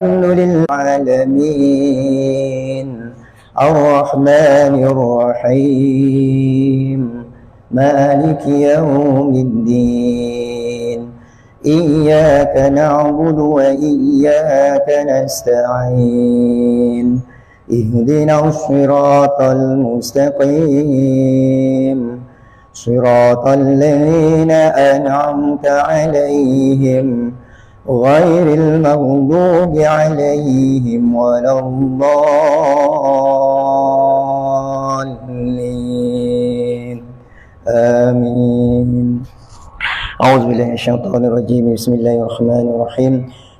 الحمد للعالمين الرحمن الرحيم مالك يوم الدين إياك نعبد وإياك نستعين اهدنا الصراط المستقيم صراط الذين أنعمت عليهم غير المغضوب عليهم ولا الضالين آمين. أعوذ بالله من الشيطان الرجيم. بسم الله الرحمن الرحيم.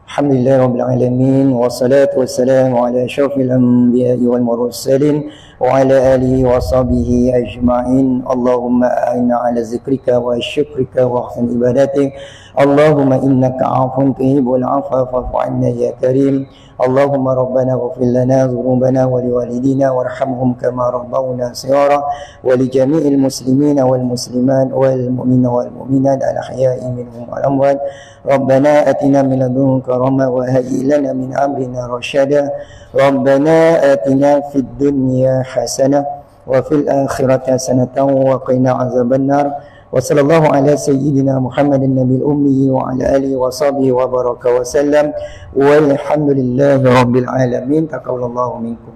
الحمد لله رب العالمين والصلاة والسلام على أشرف الأنبياء والمرسلين وعلى آله وصحبه أجمعين. اللهم أعنا على ذكرك وشكرك وحسن عبادتك. اللهم إنك عفو تحب العفو فاعف عنا يا كريم. اللهم ربنا اغفر لنا ذنوبنا ولوالدينا وارحمهم كما ربونا صغارا ولجميع المسلمين والمسلمات والمؤمنين والمؤمنات الأحياء منهم والأموات. ربنا آتنا من لدنك رحمة وهيئ لنا من أمرنا رشدا. ربنا آتنا في الدنيا حسنة وفي الآخرة حسنة وقنا عذاب النار. وصلى الله على سيدنا محمد النبي الأمي وعلى آله وصحبه وبارك وسلم والحمد لله رب العالمين. تقبل الله منكم.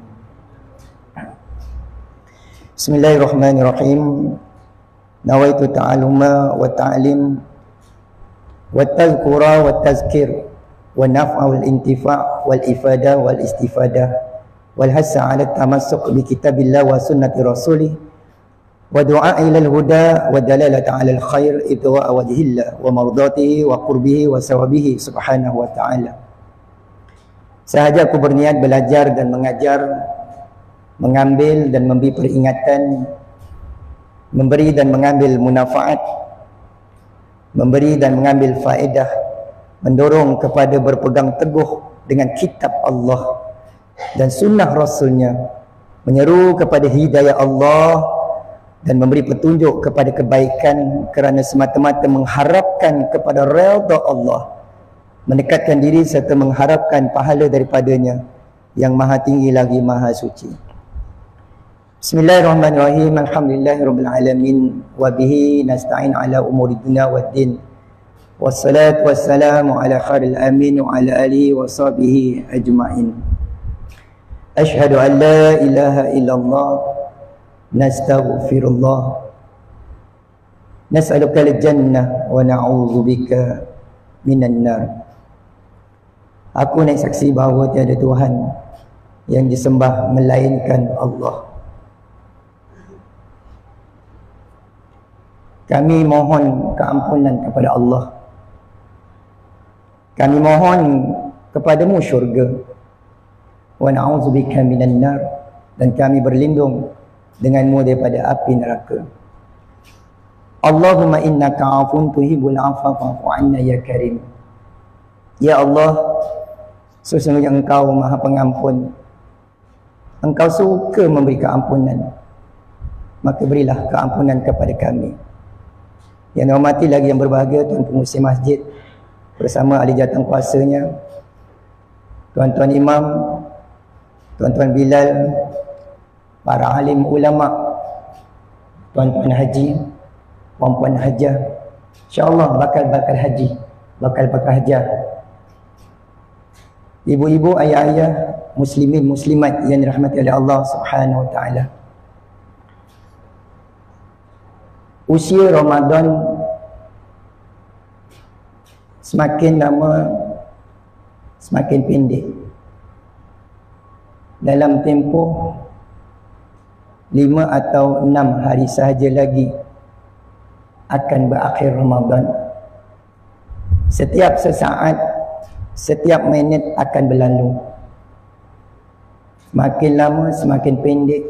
بسم الله الرحمن الرحيم. نويت التعلم والتعليم والتذكر والتذكير والنفع والانتفاع والإفادة والاستفادة والحث على التمسك بكتاب الله وسنة رسوله ودعاء إلى الهدى والدلالة على الخير ابتغاء وجه الله ومرضاته وقربه وثوابه سبحانه وتعالى. Sahaja aku berniat belajar dan mengajar, mengambil dan memberi peringatan, memberi dan mengambil munafaat, memberi dan mengambil faedah, mendorong kepada berpegang teguh dengan kitab Allah dan sunnah Rasulnya, menyeru kepada hidayah Allah dan memberi petunjuk kepada kebaikan kerana semata-mata mengharapkan kepada redha Allah, mendekatkan diri serta mengharapkan pahala daripadanya yang maha tinggi lagi maha suci. Bismillahirrahmanirrahim. Alhamdulillahirabbil alamin wa bihi nasta'in ala umuri dunya waddin. Wassalatu wassalamu ala khairil amin wa ala alihi wa sahbihi ajma'in. Asyhadu an la ilaha illallah nastaghfirullah nas'aluka al-jannah wa na'udzubika minan nar. Aku nak saksi bahawa tiada Tuhan yang disembah melainkan Allah. Kami mohon keampunan kepada Allah. Kami mohon kepadamu syurga. Wa na'udzubika minan nar, dan kami berlindung denganmu daripada api neraka. Allahumma innaka afun tuhibbul afwa fa'fu anna ya karim. Ya Allah, sesungguhnya engkau maha pengampun, engkau suka memberi keampunan, maka berilah keampunan kepada kami. Yang dihormati lagi yang berbahagia Tuan Pengurusi Masjid bersama ahli jawatan kuasanya, Tuan-tuan Imam, Tuan-tuan Bilal, para alim ulama, tuan-tuan haji, puan-puan hajah, insya-Allah bakal haji, bakal hajah. Ibu-ibu, ayah-ayah, muslimin, muslimat yang dirahmati oleh Allah Subhanahu wa taala. Usia Ramadan semakin lama semakin pendek. Dalam tempoh 5 atau 6 hari sahaja lagi akan berakhir Ramadan. Setiap sesaat, setiap minit akan berlalu. Semakin lama semakin pendek,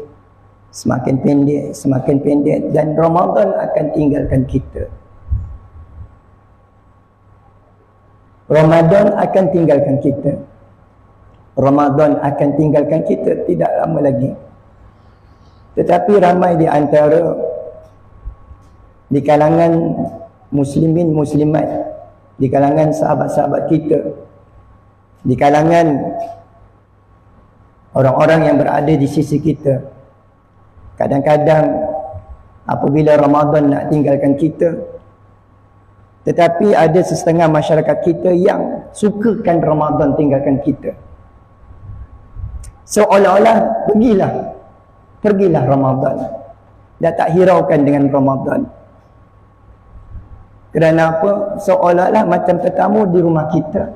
semakin pendek, semakin pendek, dan Ramadan akan tinggalkan kita. Ramadan akan tinggalkan kita. Ramadan akan tinggalkan kita tidak lama lagi. Tetapi ramai di antara di kalangan muslimin muslimat, di kalangan sahabat-sahabat kita di kalangan orang-orang yang berada di sisi kita, kadang-kadang apabila Ramadan nak tinggalkan kita, tetapi ada setengah masyarakat kita yang sukakan Ramadan tinggalkan kita. Seolah-olah pergilah Ramadan, dah tak hiraukan dengan Ramadan. Kerana apa? Seolah-olah macam tetamu di rumah kita.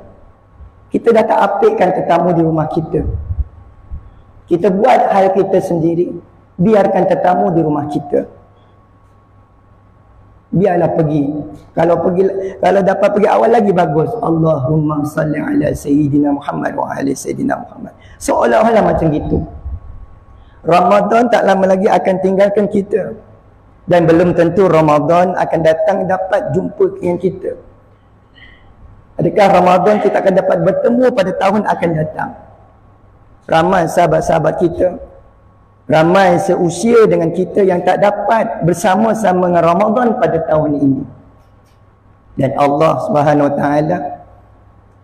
Kita dah tak apikkan tetamu di rumah kita. Kita buat hal kita sendiri, biarkan tetamu di rumah kita. Biarlah pergi. Kalau dapat pergi awal lagi bagus. Allahumma salli ala Sayyidina Muhammad wa ala Sayyidina Muhammad. Seolah-olah macam gitu. Ramadan tak lama lagi akan tinggalkan kita. Dan belum tentu Ramadan akan datang dapat jumpa dengan kita. Adakah Ramadan kita akan dapat bertemu pada tahun akan datang? Ramai sahabat-sahabat kita, ramai seusia dengan kita yang tak dapat bersama-sama dengan Ramadan pada tahun ini. Dan Allah Subhanahu Wa Taala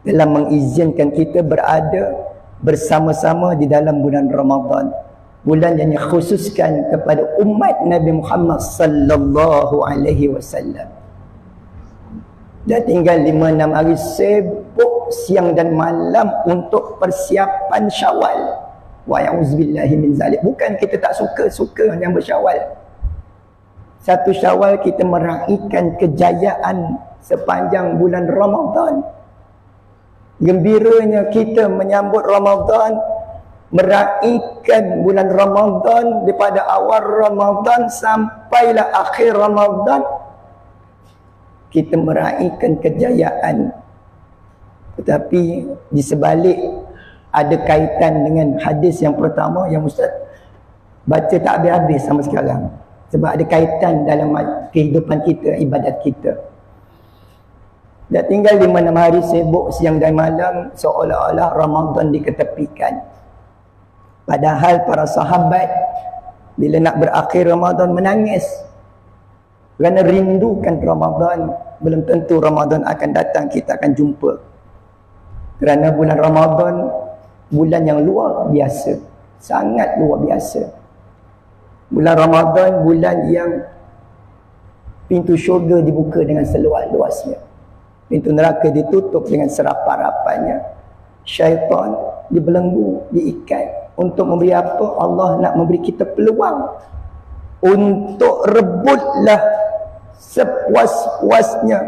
telah mengizinkan kita berada bersama-sama di dalam bulan Ramadan. Bulan yang dikhususkan kepada umat Nabi Muhammad sallallahu alaihi wasallam. Dah tinggal 5-6 hari, sibuk siang dan malam untuk persiapan Syawal. Wa ya'uzubillahi min zalik. Bukan kita tak suka yang bersyawal. Satu Syawal kita meraihkan kejayaan sepanjang bulan Ramadan. Gembiranya kita menyambut Ramadan, meraihkan bulan Ramadan daripada awal Ramadan sampailah akhir Ramadan. Kita meraihkan kejayaan. Tetapi di sebalik ada kaitan dengan hadis yang pertama yang Ustaz baca tak habis-habis sama sekarang. Sebab ada kaitan dalam kehidupan kita, ibadat kita. Dah tinggal 5-6 hari sibuk siang dan malam, seolah-olah Ramadan diketepikan. Padahal para sahabat bila nak berakhir Ramadan menangis. Kerana rindukan Ramadan. Belum tentu Ramadan akan datang, kita akan jumpa. Kerana bulan Ramadan bulan yang luar biasa, sangat luar biasa. Bulan Ramadan bulan yang pintu syurga dibuka dengan seluas-luasnya, pintu neraka ditutup dengan serapat-rapatnya, syaitan dibelenggu, diikat. Untuk memberi apa? Allah nak memberi kita peluang untuk rebutlah sepuas-puasnya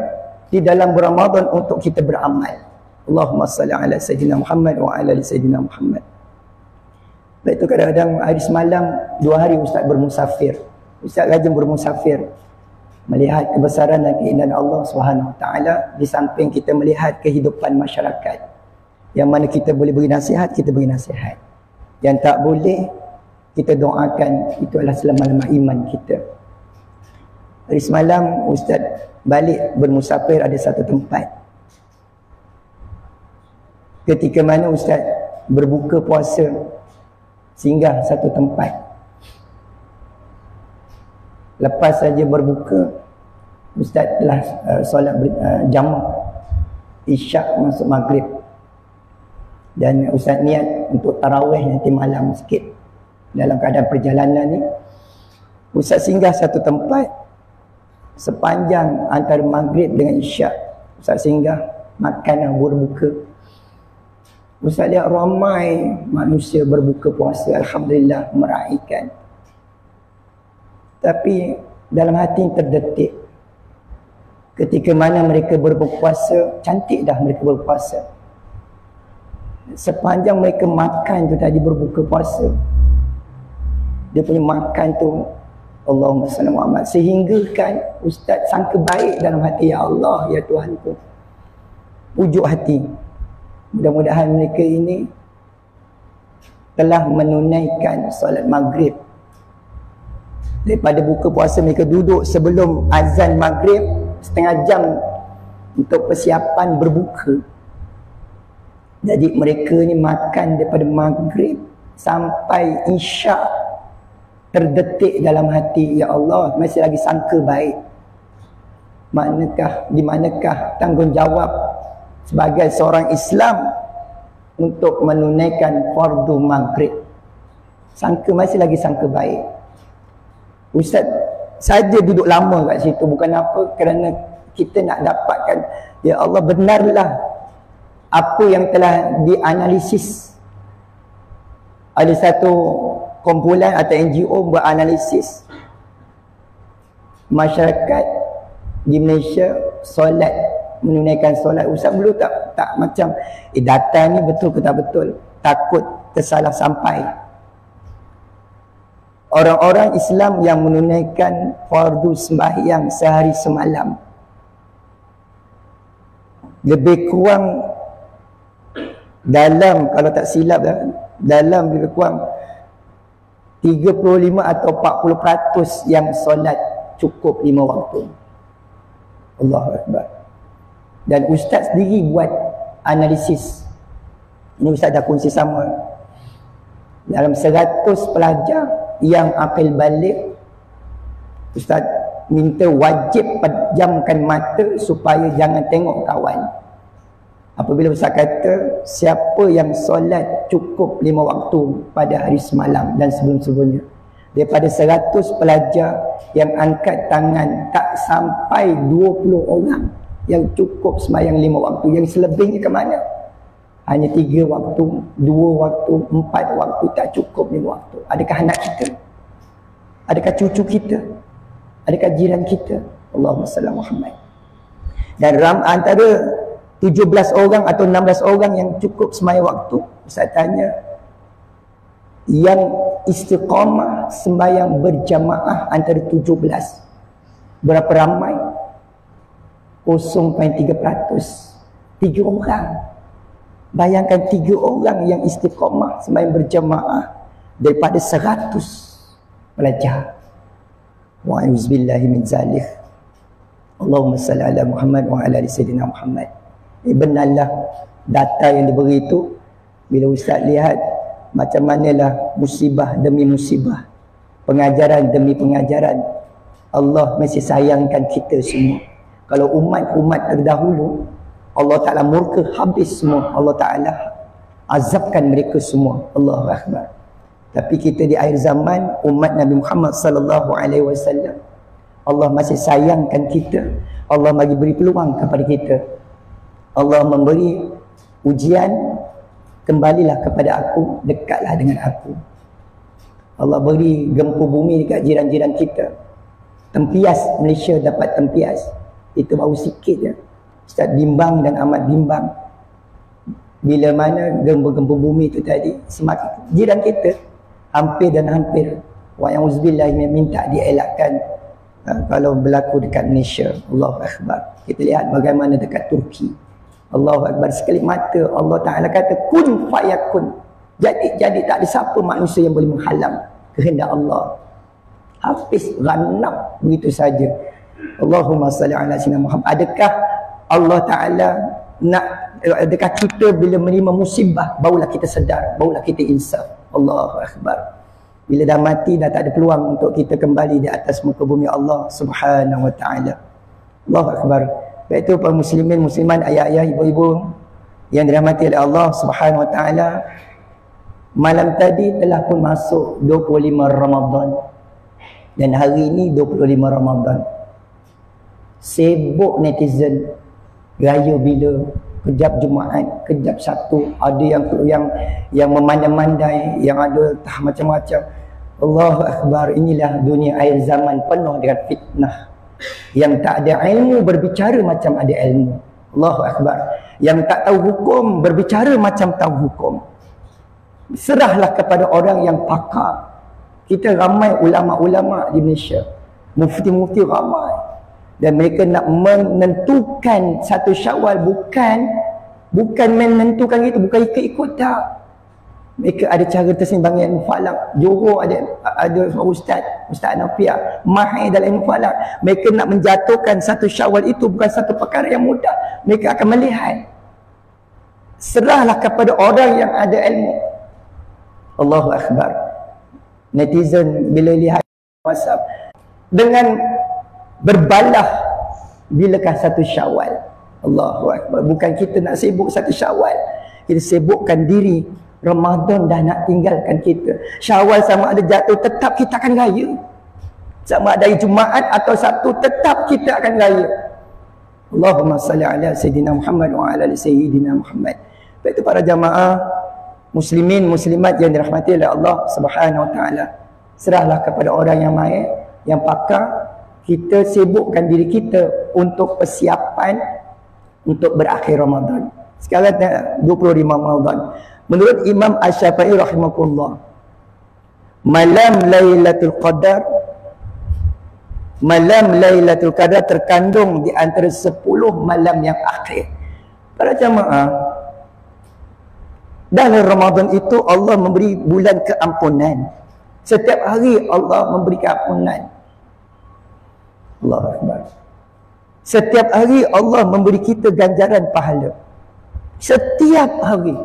di dalam bulan Ramadan untuk kita beramal. Allahumma salli ala Sayyidina Muhammad wa ala Sayyidina Muhammad. Lepas itu kadang-kadang hari semalam 2 hari Ustaz bermusafir. Ustaz rajin bermusafir, melihat kebesaran dan keindahan Allah Subhanahu Wa Taala, di samping kita melihat kehidupan masyarakat. Yang mana kita boleh beri nasihat, kita beri nasihat. Yang tak boleh, kita doakan. Itu adalah selama-lama iman kita. Hari semalam Ustaz balik bermusafir, ada satu tempat. Ketika mana Ustaz berbuka puasa, singgah satu tempat. Lepas saja berbuka, Ustaz telah solat jamak Isyak masuk Maghrib. Dan Ustaz niat untuk tarawih nanti malam sikit. Dalam keadaan perjalanan ni, Ustaz singgah satu tempat. Sepanjang antara Maghrib dengan Isyak, Ustaz singgah makan berbuka. Ustaz lihat ramai manusia berbuka puasa, alhamdulillah, meraihkan. Tapi dalam hati terdetik, ketika mana mereka berpuasa, cantik dah mereka berpuasa. Sepanjang mereka makan tu tadi berbuka puasa, dia punya makan tu Allahumma salli Muhammad, sehingga kan Ustaz sangka baik dalam hati, ya Allah, ya Tuhan ku, pujuk hati. Mudah-mudahan mereka ini telah menunaikan solat Maghrib. Daripada buka puasa mereka duduk sebelum azan Maghrib setengah jam untuk persiapan berbuka. Jadi mereka ni makan daripada Maghrib sampai Isyak, terdetik dalam hati, ya Allah, masih lagi sangka baik. Di manakah tanggungjawab sebagai seorang Islam untuk menunaikan fardu maghrib. Sangka masih lagi sangka baik. Ustaz saja duduk lama kat situ bukan apa, kerana kita nak dapatkan, ya Allah benarlah apa yang telah dianalisis. Ada satu kumpulan atau NGO buat analisis masyarakat di Malaysia solat, menunaikan solat. Ustaz belum tak macam data ni betul ke tak betul, takut tersalah sampai. Orang-orang Islam yang menunaikan fardu sembahyang sehari semalam lebih kurang dalam, kalau tak silap dalam lebih kurang 35 atau 40% yang solat cukup 5 waktu. Allahu Akbar. Dan ustaz sendiri buat analisis. Ini ustaz dah kongsi sama. Dalam 100 pelajar yang akil balik, ustaz minta wajib pejamkan mata supaya jangan tengok kawan. Apabila ustaz kata siapa yang solat cukup 5 waktu pada hari semalam dan sebelum-sebelumnya, daripada 100 pelajar yang angkat tangan, tak sampai 20 orang yang cukup sembahyang 5 waktu. Yang selebihnya ke mana? Hanya 3 waktu, 2 waktu, 4 waktu, tak cukup 5 waktu. Adakah anak kita? Adakah cucu kita? Adakah jiran kita? Allahumma salli Muhammad. Dan antara 17 orang atau 16 orang yang cukup sembahyang waktu, saya tanya, yang istiqamah sembahyang berjamaah antara 17, berapa ramai? 0.3%. 3 orang. Bayangkan 3 orang yang istiqamah sembahyang berjamaah daripada 100 pelajar. Wa'udzubillahi min zalik. Allahumma salli ala Muhammad wa ala ali sayyidina Muhammad. Benarlah data yang diberi itu, bila ustaz lihat macam manalah musibah demi musibah, pengajaran demi pengajaran, Allah masih sayangkan kita semua. Kalau umat-umat terdahulu, Allah Ta'ala murka habis semua, Allah Ta'ala azabkan mereka semua. Allahu Akbar. Tapi kita di akhir zaman, umat Nabi Muhammad sallallahu alaihi wasallam, Allah masih sayangkan kita. Allah bagi beri peluang kepada kita. Allah memberi ujian, kembalilah kepada aku, dekatlah dengan aku. Allah beri gempa bumi dekat jiran-jiran kita. Tempias, Malaysia dapat tempias. Itu baru sikit je. Ustaz bimbang dan amat bimbang. Bila mana gempa-gempa bumi itu tadi, semakin jiran kita hampir dan hampir. Wa'udzubillah, minta dielakkan kalau berlaku dekat Malaysia. Allahu Akbar. Kita lihat bagaimana dekat Turki. Allahu Akbar. Sekelip mata Allah Ta'ala kata kun fayakun. Jadi tak ada siapa manusia yang boleh menghalang kehendak Allah. Habis ranap begitu saja. Allahumma salli ala sayyidina Muhammad. Adakah Allah Ta'ala nak, adakah kita bila menerima musibah barulah kita sedar, barulah kita insaf? Allahu Akbar. Bila dah mati dah tak ada peluang untuk kita kembali di atas muka bumi Allah Subhanahu wa Ta'ala. Allahu Akbar. Baik itu para muslimin, musliman, ayah-ayah, ibu-ibu yang dirahmati oleh Allah Subhanahu wa Ta'ala, malam tadi telah pun masuk 25 Ramadan dan hari ini 25 Ramadan. Sibuk netizen, raya bila, kejap Jumaat, kejap Sabtu, ada yang memandai-mandai, yang ada macam-macam. Allahu Akbar. Inilah dunia akhir zaman penuh dengan fitnah. Yang tak ada ilmu berbicara macam ada ilmu. Allahu Akbar. Yang tak tahu hukum berbicara macam tahu hukum. Serahlah kepada orang yang pakar. Kita ramai ulama-ulama di Malaysia, mufti-mufti ramai, dan mereka nak menentukan satu Syawal, bukan menentukan itu, bukan ikut-ikut, tak. Mereka ada cara tersimbangan ilmu falak. Johor ada ustaz Nafiah mahir dalam ilmu falak. Mereka nak menjatuhkan satu Syawal itu bukan satu perkara yang mudah. Mereka akan melihat. Serahlah kepada orang yang ada ilmu. Allahu Akbar. Netizen bila lihat WhatsApp dengan berbalah, bilakah satu Syawal? Allahu Akbar. Bukan kita nak sibuk satu Syawal. kita sibukkan diri. Ramadan dah nak tinggalkan kita. Syawal sama ada jatuh, tetap kita akan raya. Sama ada Jumaat atau Sabtu, tetap kita akan raya. Allahumma salli ala Sayyidina Muhammad wa ala Sayyidina Muhammad. Baik itu para jamaah muslimin muslimat yang dirahmati oleh Allah Subhanahu wa taala. Serahlah kepada orang yang mahir, yang pakar. Kita sibukkan diri kita untuk persiapan untuk berakhir Ramadan. Sekarang 25 Ramadan. Menurut Imam Asy-Syafi'i rahimahullah, malam Lailatul Qadar, malam Lailatul Qadar terkandung di antara 10 malam yang akhir. Para jamaah, dalam Ramadan itu Allah memberi bulan keampunan. Setiap hari Allah memberi keampunan. Allahu Akbar. Setiap hari Allah memberi kita ganjaran pahala. Setiap hari.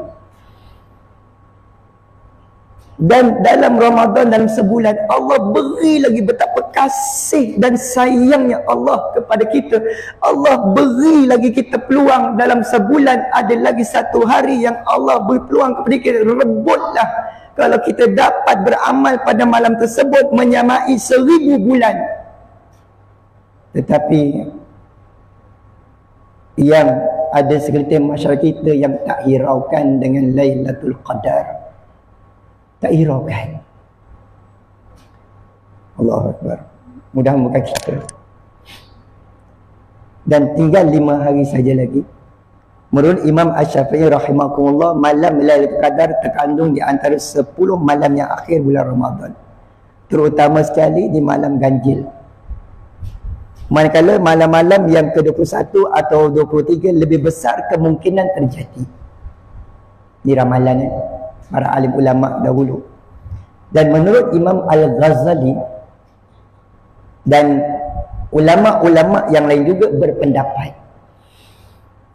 Dan dalam Ramadan, dalam sebulan, Allah beri lagi betapa kasih dan sayangnya Allah kepada kita. Allah beri lagi kita peluang dalam sebulan. Ada lagi satu hari yang Allah beri peluang kepada kita. Rebutlah kalau kita dapat beramal pada malam tersebut menyamai 1000 bulan. Tetapi yang ada segelintir masyarakat kita yang tak hiraukan dengan Lailatul Qadar. Tak hiraukan. Allahu Akbar. Mudah-mudahan bukan kita. Dan tinggal 5 hari saja lagi. Menurut Imam Asy-Syafi'i rahimahullah, malam Lailatul Qadar terkandung di antara 10 malam yang akhir bulan Ramadan. Terutama sekali di malam ganjil. Manakala malam-malam yang ke-21 atau 23 lebih besar kemungkinan terjadi. Ini ramalan para alim ulama dahulu. Dan menurut Imam Al-Ghazali dan ulama-ulama yang lain juga berpendapat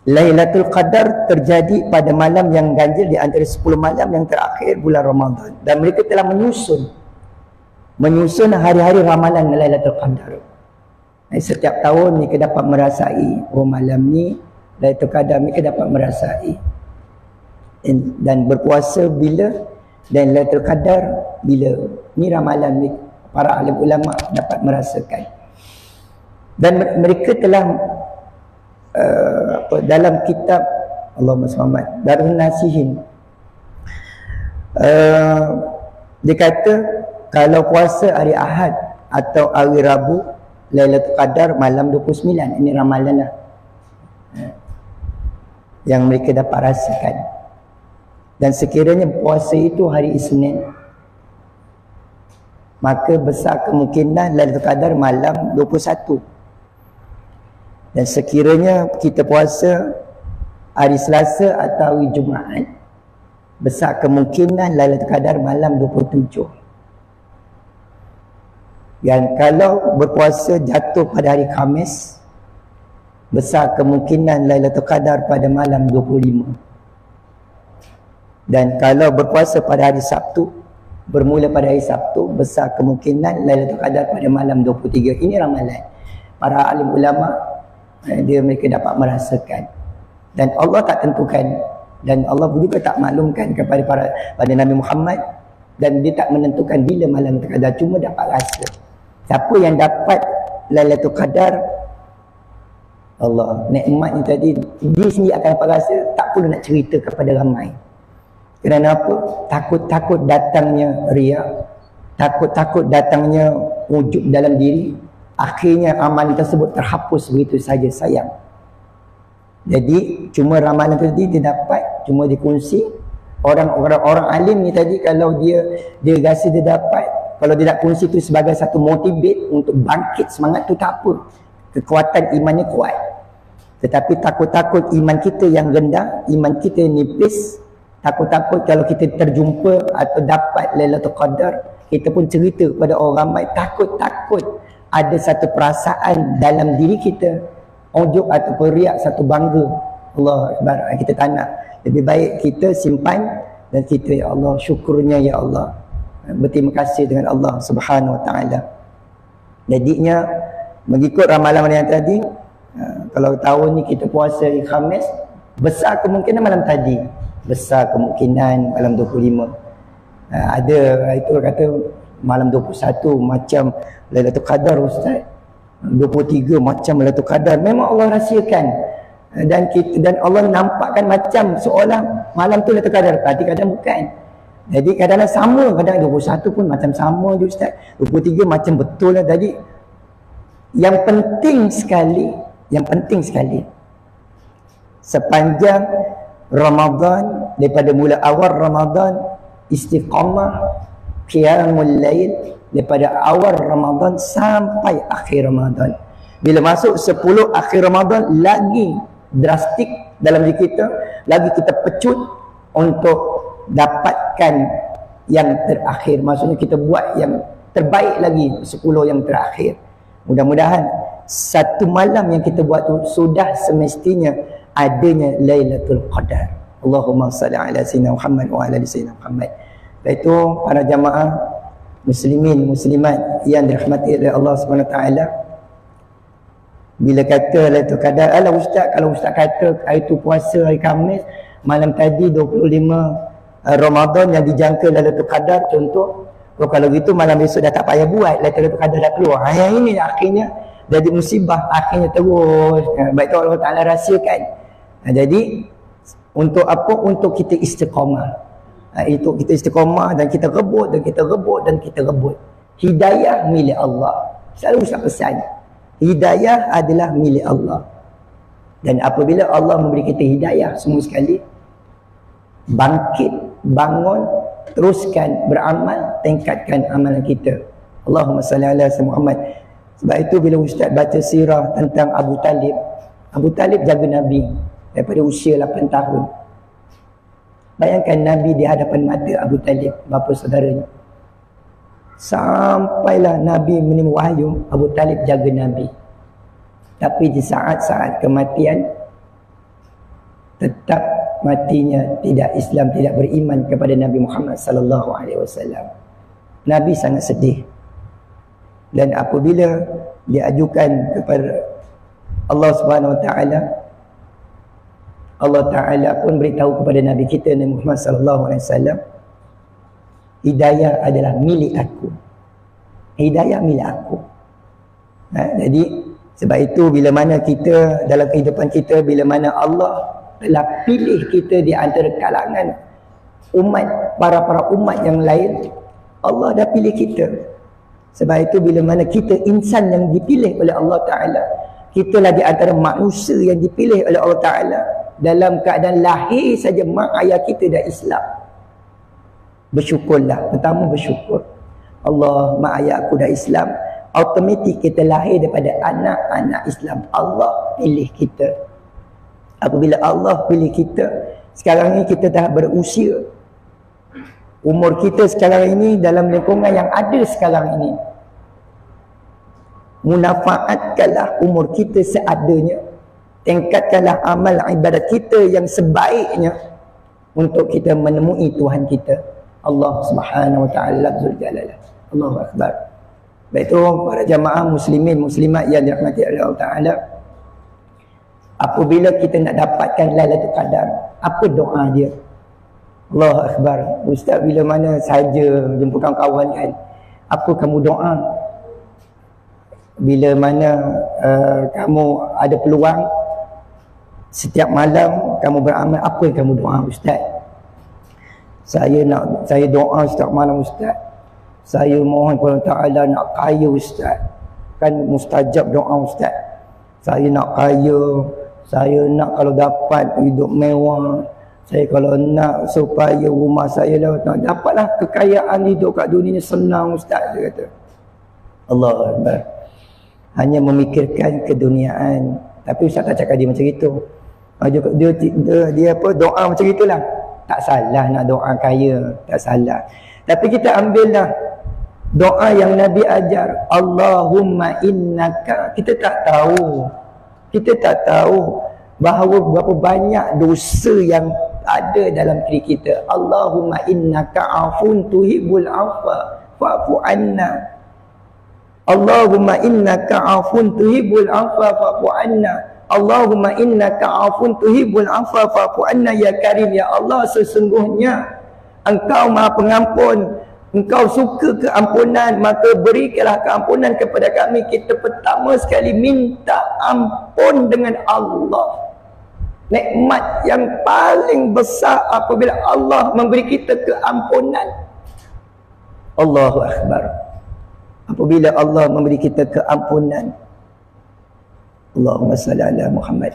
Lailatul Qadar terjadi pada malam yang ganjil di antara 10 malam yang terakhir bulan Ramadan. Dan mereka telah menyusun hari-hari ramalan Lailatul Qadar. Setiap tahun mereka dapat merasai, oh malam ni Lailatul Qadar, mereka dapat merasai. Dan berpuasa bila, dan Lailatul Qadar bila. Ni ramalan ni para alim ulama dapat merasakan. Dan mereka telah dalam kitab Allahumma Muhammad Darun Nasihin, dia kata kalau puasa hari Ahad atau hari Rabu, Lailatul Qadar malam 29. Ini ramalan lah yang mereka dapat rasakan. Dan sekiranya puasa itu hari Isnin, maka besar kemungkinan Lailatul Qadar malam 21. Dan sekiranya kita puasa hari Selasa atau hari Jumaat, besar kemungkinan Lailatul Qadar malam 27. Dan kalau berpuasa jatuh pada hari Khamis, besar kemungkinan Lailatul Qadar pada malam 25. Dan kalau berpuasa pada hari Sabtu, bermula pada hari Sabtu, besar kemungkinan Lailatul Qadar pada malam 23. Ini ramalan para alim ulama, mereka dapat merasakan. Dan Allah tak tentukan, dan Allah juga tak maklumkan kepada Nabi Muhammad, dan dia tak menentukan bila malam Lailatul Qadar, cuma dapat rasa. Siapa yang dapat Lailatul Qadar, Allah, nikmat ni tadi, dia sendiri akan dapat rasa, tak perlu nak cerita kepada ramai. Kerana apa? Takut-takut datangnya riak, takut-takut datangnya wujud dalam diri, akhirnya amalan tersebut terhapus begitu saja, sayang. Jadi cuma ramalan tadi dia dapat, cuma dikongsi. Orang alim ni tadi, kalau dia rasa dia dapat, kalau dia nak kongsi itu sebagai satu motivate untuk bangkit semangat, tu tak apa. Kekuatan imannya kuat. Tetapi takut-takut iman kita yang rendah, iman kita yang nipis, takut-takut kalau kita terjumpa atau dapat Lailatul Qadar, kita pun cerita kepada orang ramai, takut-takut ada satu perasaan dalam diri kita, ujub atau riak, satu bangga. Allah Akbar, kita tak nak. Lebih baik kita simpan dan kita, ya Allah, syukurnya ya Allah, berterima kasih dengan Allah Subhanahu Wa Taala. Jadinya mengikut ramalan yang tadi, kalau tahun ni kita puasa hari Khamis, besar kemungkinan malam tadi. besar kemungkinan malam 25. Ada itu kata malam 21 macam Lailatul Qadar Ustaz, 23 macam Lailatul Qadar. Memang Allah rahsiakan, dan Allah nampakkan macam seolah malam tu Lailatul Qadar, tapi kadang bukan. Jadi kadang-kadang sama, kadang 21 pun macam sama je Ustaz, 23 macam betul lah. Jadi yang penting sekali sepanjang Ramadan, daripada mula awal Ramadan istiqamah qiyamul lail, daripada awal Ramadan sampai akhir Ramadan. Bila masuk 10 akhir Ramadan lagi drastik dalam diri kita, lagi kita pecut untuk dapatkan yang terakhir. Maksudnya kita buat yang terbaik lagi 10 yang terakhir. Mudah-mudahan satu malam yang kita buat tu sudah semestinya adanya Lailatul Qadar. Allahumma salli ala sayyidina Muhammad wa ala ali sayyidina Muhammad. Itu para jamaah muslimin muslimat yang dirahmati oleh Allah Subhanahu wa taala. Bila kata Lailatul Qadar, alah ustaz, kalau ustaz kata hari tu puasa hari Khamis, malam tadi 25 Ramadan yang dijangka Lailatul Qadar contoh, kalau gitu malam besok dah tak payah buat, Lailatul Qadar dah keluar. Yang ini akhirnya jadi musibah, akhirnya terus. Baik tu Allah Taala rahsiakan. Jadi untuk apa? Untuk kita istiqamah. Itu kita istiqamah dan kita rebut dan kita rebut dan kita rebut. Hidayah milik Allah. Selalu saya pesan, hidayah adalah milik Allah. Dan apabila Allah memberi kita hidayah semua sekali, bangkit, bangun, teruskan beramal, tingkatkan amalan kita. Allahumma salli ala sayyidina Muhammad. Sebab itu bila ustaz baca sirah tentang Abu Talib jaga Nabi daripada usia 8 tahun. Bayangkan Nabi di hadapan mata Abu Talib, bapa saudaranya. Sampailah Nabi menerima wahyu, Abu Talib jaga Nabi. Tapi di saat-saat kematian, tetap matinya tidak Islam, tidak beriman kepada Nabi Muhammad sallallahu alaihi wasallam. Nabi sangat sedih. Dan apabila diajukan kepada Allah Subhanahu wa taala, Allah Taala pun beritahu kepada Nabi kita Nabi Muhammad sallallahu alaihi wasallam, hidayah adalah milik aku. Hidayah milik aku. Jadi sebab itu bila mana kita dalam kehidupan kita, bila mana Allah telah pilih kita di antara kalangan umat, para umat yang lain, Allah dah pilih kita. Sebab itu bila mana kita insan yang dipilih oleh Allah Ta'ala, kitalah di antara manusia yang dipilih oleh Allah Ta'ala, dalam keadaan lahir saja mak ayah kita dah Islam. Bersyukurlah. Pertama bersyukur, Allah, mak ayah aku dah Islam. Automatik kita lahir daripada anak-anak Islam. Allah pilih kita. Apabila Allah pilih kita, sekarang ini kita dah berusia, umur kita sekarang ini dalam lingkungan yang ada sekarang ini, munafaatkanlah umur kita seadanya, tingkatkanlah amal ibadat kita yang sebaiknya untuk kita menemui Tuhan kita Allah Subhanahu wa taala Zul Jalalah. Allahu akbar. Baik itu para jamaah muslimin muslimat yang dirahmati oleh Allah Taala, apabila kita nak dapatkan Lailatul Qadar, apa doa dia? Allahu akbar. Ustaz bila mana saja jumpa kawan-kawan kan, apa kamu doa bila mana kamu ada peluang setiap malam kamu beramal, apa yang kamu doa? Ustaz, saya doa setiap malam Ustaz, saya mohon kepada Ta'ala nak kaya Ustaz. Kan mustajab doa Ustaz. Saya nak kaya, saya nak kalau dapat hidup mewah, saya kalau nak supaya rumah saya lah, nak dapatlah kekayaan hidup kat dunia ni senang Ustaz, dia kata. Allah Akbar. Hanya memikirkan keduniaan. Tapi Ustaz tak cakap dia macam itu. Dia apa, doa macam itulah. Tak salah nak doa kaya, tak salah. Tapi kita ambillah doa yang Nabi ajar, Allahumma innaka. Kita tak tahu bahawa berapa banyak dosa yang ada dalam diri kita. Allahumma innaka afun tuhibbul afwa fa'fu anna. Allahumma innaka afun tuhibbul afwa fa'fu anna. Allahumma innaka afun tuhibbul afwa fa'fu anna ya karim. Ya Allah, sesungguhnya Engkau Maha Pengampun, Engkau suka keampunan, maka berikanlah keampunan kepada kami. Kita pertama sekali minta ampun dengan Allah. Nikmat yang paling besar apabila Allah memberi kita keampunan. Allahu Akbar. Apabila Allah memberi kita keampunan, Allahumma salli ala Muhammad.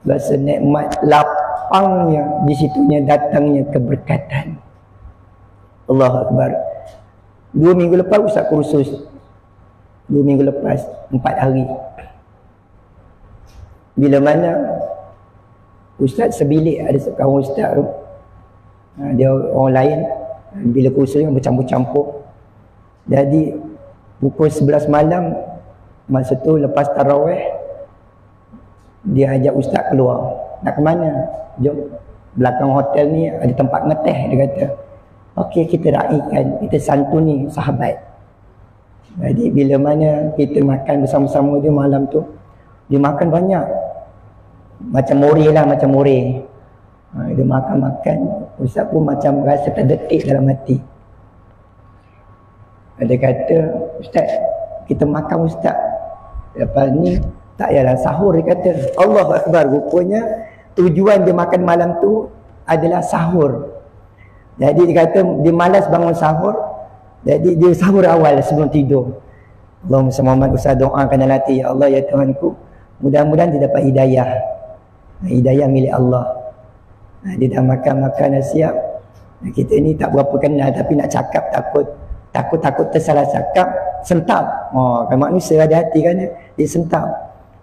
Rasa nikmat lapangnya, di situnya datangnya keberkatan. Allahu Akbar. 2 minggu lepas Ustaz kursus. 2 minggu lepas 4 hari. Bila mana Ustaz sebilik, ada kawan Ustaz tu, dia orang lain, bila kursusnya bercampur-campur. Jadi pukul 11 malam, masa tu lepas tarawih, dia ajak Ustaz keluar. Nak ke mana? Jom, belakang hotel ni ada tempat ngeteh, dia kata. Okey, kita raikan, kita santuni sahabat. Jadi bila mana kita makan bersama-sama dia malam tu, dia makan banyak. Macam more lah, macam more. Dia makan-makan, Ustaz pun macam rasa terdetik dalam hati. Dia kata, Ustaz, kita makan Ustaz. Lepas ni, tak payahlah sahur, dia kata. Allahu Akbar, rupanya tujuan dia makan malam tu adalah sahur. Jadi dia kata, dia malas bangun sahur. Jadi dia sahur awal sebelum tidur. Allahumma salli Muhammad. Ustaz doakan dalam hati, ya Allah, ya Tuhanku, mudah-mudahan dia dapat hidayah. Hidayah milik Allah. Dia dah makan-makan dah siap. Kita ni tak berapa kenal, tapi nak cakap takut tersalah cakap, sentap. Kan manusia ada hati kan, dia sentap.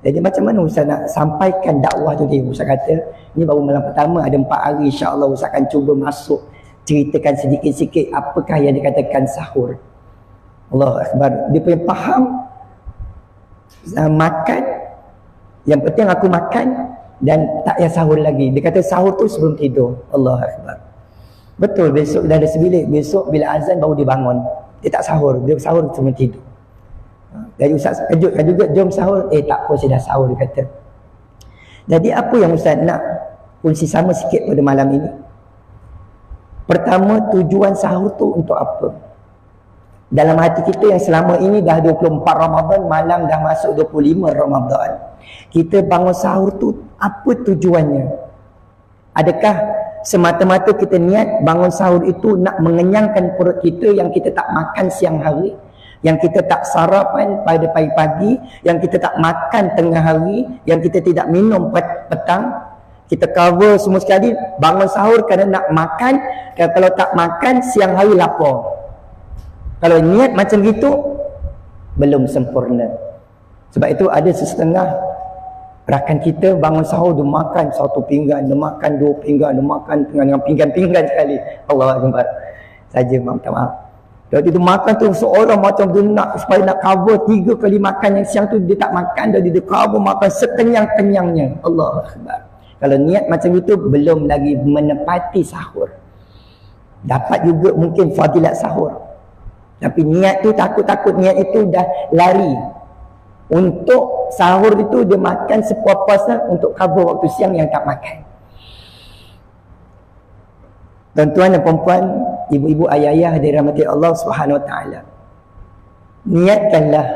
Jadi macam mana Ustaz nak sampaikan dakwah tu dia? Ustaz kata, ni baru malam pertama, ada 4 hari, insya-Allah Ustaz akan cuba masuk, ceritakan sedikit-sikit apakah yang dikatakan sahur. Allahu Akbar. Dia punya faham makan, yang penting aku makan dan tak payah sahur lagi. Dia kata sahur tu sebelum tidur. Allahu Akbar. Betul, besok dah ada sebilik. Besok bila azan baru dia bangun. Dia tak sahur, dia sahur sebelum tidur. Jadi Ustaz kejutkan juga, jom sahur. Tak apa, saya dah sahur, dia kata. Jadi apa yang Ustaz nak kongsi sama sikit pada malam ini? Pertama, tujuan sahur tu untuk apa? Dalam hati kita yang selama ini dah 24 Ramadan, malam dah masuk 25 Ramadan. Kita bangun sahur tu apa tujuannya? Adakah semata-mata kita niat bangun sahur itu nak mengenyangkan perut kita yang kita tak makan siang hari, yang kita tak sarapan pada pagi-pagi, yang kita tak makan tengah hari, yang kita tidak minum petang? Kita cover semua sekali, bangun sahur kerana nak makan. Kalau tak makan siang hari lapar. Kalau niat macam gitu, belum sempurna. Sebab itu ada sesetengah rakan kita bangun sahur, dia makan 1 pinggan, dia makan 2 pinggan, dia makan dengan pinggan-pinggan sekali. Allah Akbar. Saja, minta maaf. Jadi dia makan tu seorang macam dia nak, supaya nak cover 3 kali makan yang siang tu, dia tak makan, jadi dia cover makan sekenyang-kenyangnya. Allah Akbar. Kalau niat macam itu, belum lagi menepati sahur. Dapat juga mungkin fadilat sahur. Tapi niat tu, takut-takut niat itu dah lari. Untuk sahur itu dia makan sepuas-puasnya untuk cover waktu siang yang tak makan. Tuan-tuan dan puan-puan, ibu-ibu, ayah-ayah dirahmati Allah Subhanahu Wa Taala. Niatkanlah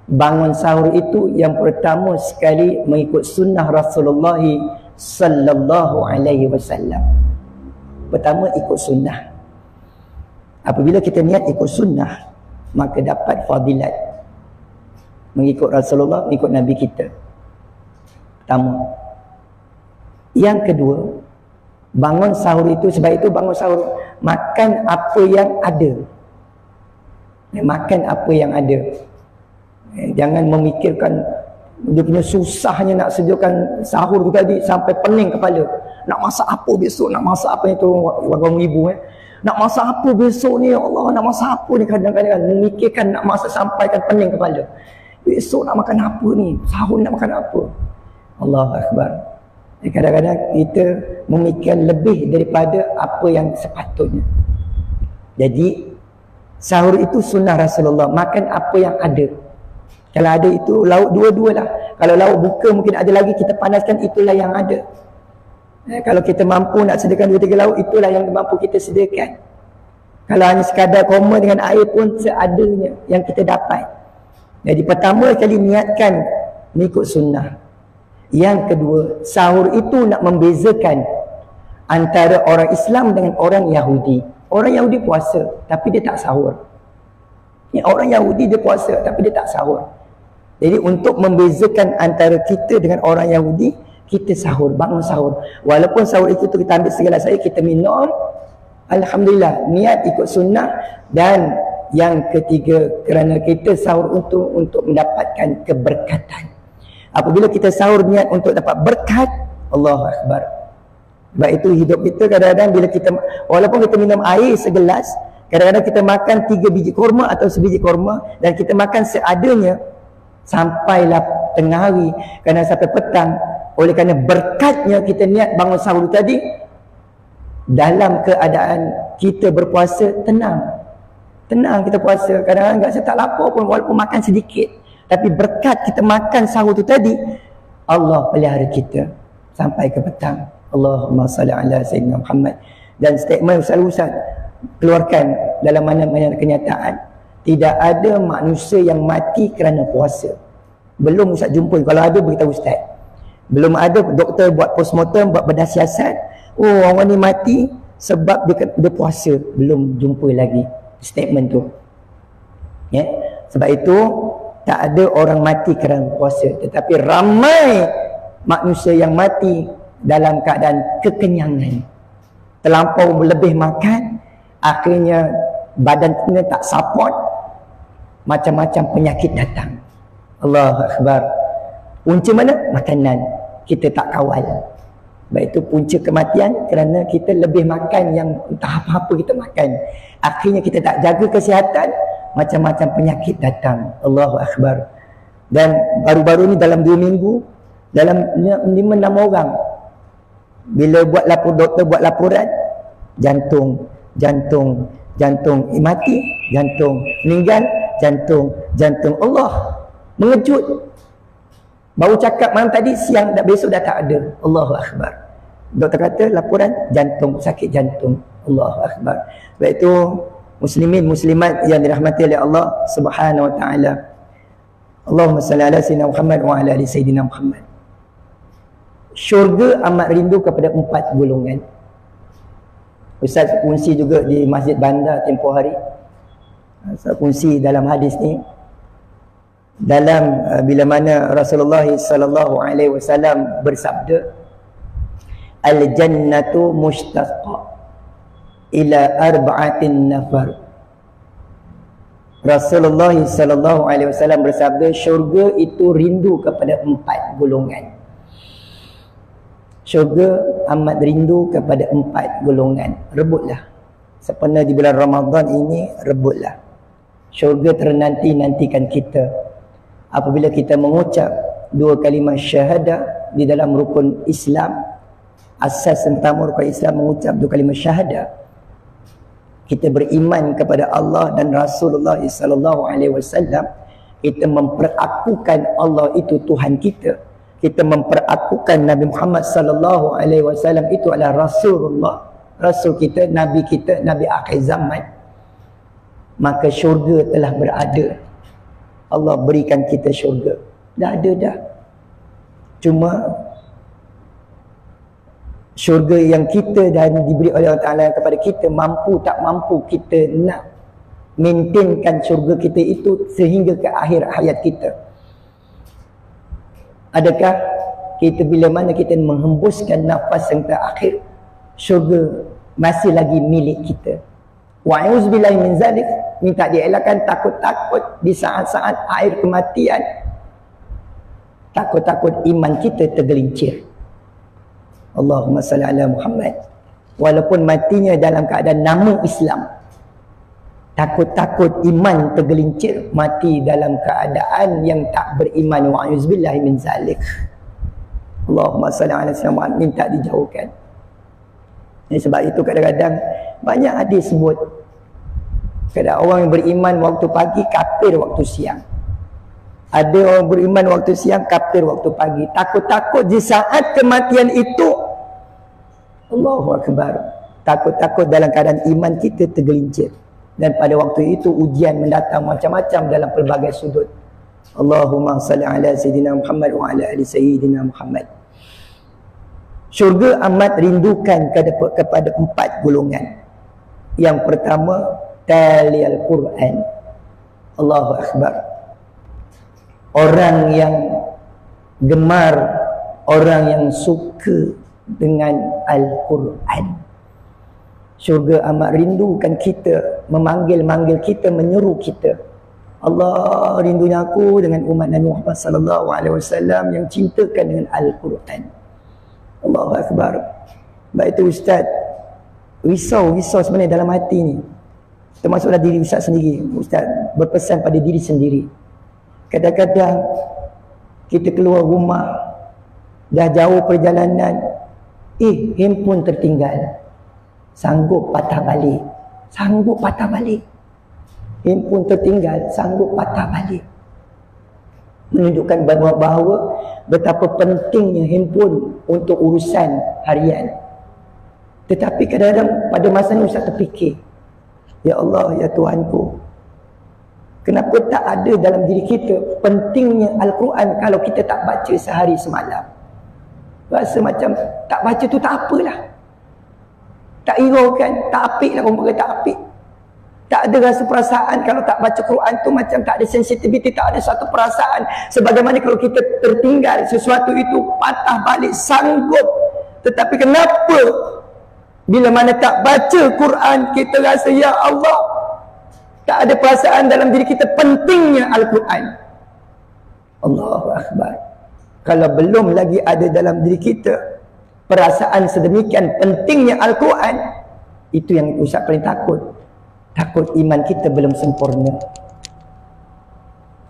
bangun sahur itu yang pertama sekali mengikut sunnah Rasulullah Sallallahu Alaihi Wasallam. Pertama, ikut sunnah. Apabila kita niat ikut sunnah, maka dapat fadilat. Mengikut Rasulullah, mengikut Nabi kita. Pertama. Yang kedua, bangun sahur itu, sebab itu bangun sahur, makan apa yang ada. Makan apa yang ada. Jangan memikirkan dia punya susahnya nak sediakan sahur tu tadi sampai pening kepala. Nak masak apa besok, nak masak apa itu orang ibu Nak masak apa besok ni, ya Allah, nak masak apa ni, kadang-kadang memikirkan nak masak sampaikan pening kepala. Besok nak makan apa ni, sahur nak makan apa. Allahu Akbar. Kadang-kadang kita memikirkan lebih daripada apa yang sepatutnya. Jadi sahur itu sunnah Rasulullah, makan apa yang ada. Kalau ada itu lauk dua-dualah. Kalau lauk buka mungkin ada lagi, kita panaskan, itulah yang ada. Kalau kita mampu nak sediakan 2-3 lauk, itulah yang mampu kita sediakan. Kalau hanya sekadar koma dengan air pun seadanya yang kita dapat. Jadi pertama sekali niatkan mengikut sunnah. Yang kedua, sahur itu nak membezakan antara orang Islam dengan orang Yahudi. Orang Yahudi puasa tapi dia tak sahur. Orang Yahudi dia puasa tapi dia tak sahur. Jadi untuk membezakan antara kita dengan orang Yahudi, kita sahur, bangun sahur. Walaupun sahur itu kita ambil segala saya, kita minum, alhamdulillah, niat ikut sunnah. Dan yang ketiga, kerana kita sahur untuk mendapatkan keberkatan. Apabila kita sahur niat untuk dapat berkat, Allahu Akbar. Sebab itu hidup kita kadang-kadang bila kita, walaupun kita minum air segelas, kadang-kadang kita makan 3 biji kurma atau sebiji kurma, dan kita makan seadanya sampailah tengah hari, kerana sampai petang. Oleh kerana berkatnya kita niat bangun sahur tadi, dalam keadaan kita berpuasa tenang kita puasa. Kadang-kadang tak saya tak lapar pun walaupun makan sedikit, tapi berkat kita makan sahur tu tadi, Allah pelihara kita sampai ke petang. Allahumma salli ala sayyidina Muhammad. Dan statement Ustaz keluarkan dalam mana-mana kenyataan, tidak ada manusia yang mati kerana puasa. Belum Ustaz jumpa. Kalau ada, beritahu Ustaz. Belum ada doktor buat postmortem, buat bedah siasat, oh orang ni mati sebab dia puasa. Belum jumpa lagi statement tu. Ya? Sebab itu tak ada orang mati kerana puasa, tetapi ramai manusia yang mati dalam keadaan kekenyangan. Terlampau lebih makan, akhirnya badan kita tak support, macam-macam penyakit datang. Allahu Akbar. Punca mana? Makanan. Kita tak kawal. Sebab itu punca kematian kerana kita lebih makan yang entah apa-apa kita makan. Akhirnya kita tak jaga kesihatan, macam-macam penyakit datang. Allahu Akbar. Dan baru-baru ni dalam 2 minggu, dalam 5-6 orang, bila buat doktor buat laporan, jantung, mati, jantung, meninggal, jantung. Allah, mengejut. Baru cakap malam tadi, siang besok dah tak ada. Allahu Akbar. Doktor kata laporan jantung, sakit jantung. Allahu Akbar. Sebab itu muslimin muslimat yang dirahmati oleh Allah Subhanahu wa taala. Allahumma salli ala sayyidina Muhammad wa ala ali sayyidina Muhammad. Syurga amat rindu kepada 4 golongan. Ustaz kongsi juga di Masjid Bandar tempoh hari. Ustaz kongsi dalam hadis ni, dalam bila mana Rasulullah sallallahu alaihi wasallam bersabda, al-jannatu mushtaqa ila 4 nafar. Rasulullah sallallahu alaihi wasallam bersabda, syurga itu rindu kepada 4 golongan. Syurga amat rindu kepada 4 golongan. Rebutlah. Sempena di bulan Ramadan ini, rebutlah. Syurga ternanti-nantikan kita apabila kita mengucap 2 kalimah syahadah di dalam rukun Islam. Asas tentang rukun Islam mengucap 2 kalimah syahadah. Kita beriman kepada Allah dan Rasulullah sallallahu alaihi wasallam. Kita memperakukan Allah itu Tuhan kita. Kita memperakukan Nabi Muhammad sallallahu alaihi wasallam itu adalah Rasulullah, Rasul kita, Nabi akhir zaman. Maka syurga telah berada. Allah berikan kita syurga. Dah ada dah. Cuma syurga yang kita dan diberi oleh Allah Ta'ala kepada kita, mampu tak mampu kita nak maintainkan syurga kita itu sehingga ke akhir hayat kita. Adakah kita bila mana kita menghembuskan nafas yang terakhir, syurga masih lagi milik kita? Wa'udzubillahi min zalik. Minta dielakkan takut-takut di saat-saat air kematian. Takut-takut iman kita tergelincir. Allahumma salli ala Muhammad. Walaupun matinya dalam keadaan nama Islam, takut-takut iman tergelincir, mati dalam keadaan yang tak beriman. Wa'udzubillahi min zalik. Allahumma salli ala Muhammad. Minta dijauhkan. Sebab itu kadang-kadang banyak hadis sebut, kadang orang yang beriman waktu pagi, kafir waktu siang. Ada orang beriman waktu siang, kafir waktu pagi. Takut-takut di saat kematian itu. Allahu Akbar. Takut-takut dalam keadaan iman kita tergelincir. Dan pada waktu itu ujian mendatang macam-macam dalam pelbagai sudut. Allahumma salli ala Sayyidina Muhammad wa ala ali Sayyidina Muhammad. Syurga amat rindukan kepada 4 golongan. Yang pertama, tali Al-Quran. Allahu Akbar. Orang yang gemar, orang yang suka dengan Al-Quran. Syurga amat rindukan kita, memanggil-manggil kita, menyeru kita. Allah rindunya aku dengan umat Nabi Muhammad sallallahu alaihi wasallam yang cintakan dengan Al-Quran. Allahu Akbar. Baik itu Ustaz, risau sebenarnya dalam hati ni. Termasuklah diri Ustaz sendiri. Ustaz berpesan pada diri sendiri. Kadang-kadang kita keluar rumah, dah jauh perjalanan, handphone tertinggal. Sanggup patah balik. Handphone tertinggal, sanggup patah balik. Menunjukkan bahawa betapa pentingnya handphone untuk urusan harian. Tetapi kadang-kadang pada masa ini Ustaz terfikir, ya Allah, ya Tuhanku, kenapa tak ada dalam diri kita pentingnya Al-Quran kalau kita tak baca sehari semalam? Rasa macam tak baca tu tak apalah. Tak hiraukan, tak apik lah orang kata tak apik. Tak ada rasa perasaan kalau tak baca Quran tu, macam tak ada sensitiviti, tak ada satu perasaan. Sebagaimana kalau kita tertinggal sesuatu itu, patah balik, sanggup. Tetapi kenapa bila mana tak baca Quran, kita rasa ya Allah, tak ada perasaan dalam diri kita pentingnya Al-Quran. Allahu Akbar. Kalau belum lagi ada dalam diri kita perasaan sedemikian pentingnya Al-Quran, itu yang Ustaz paling takut. Takut iman kita belum sempurna.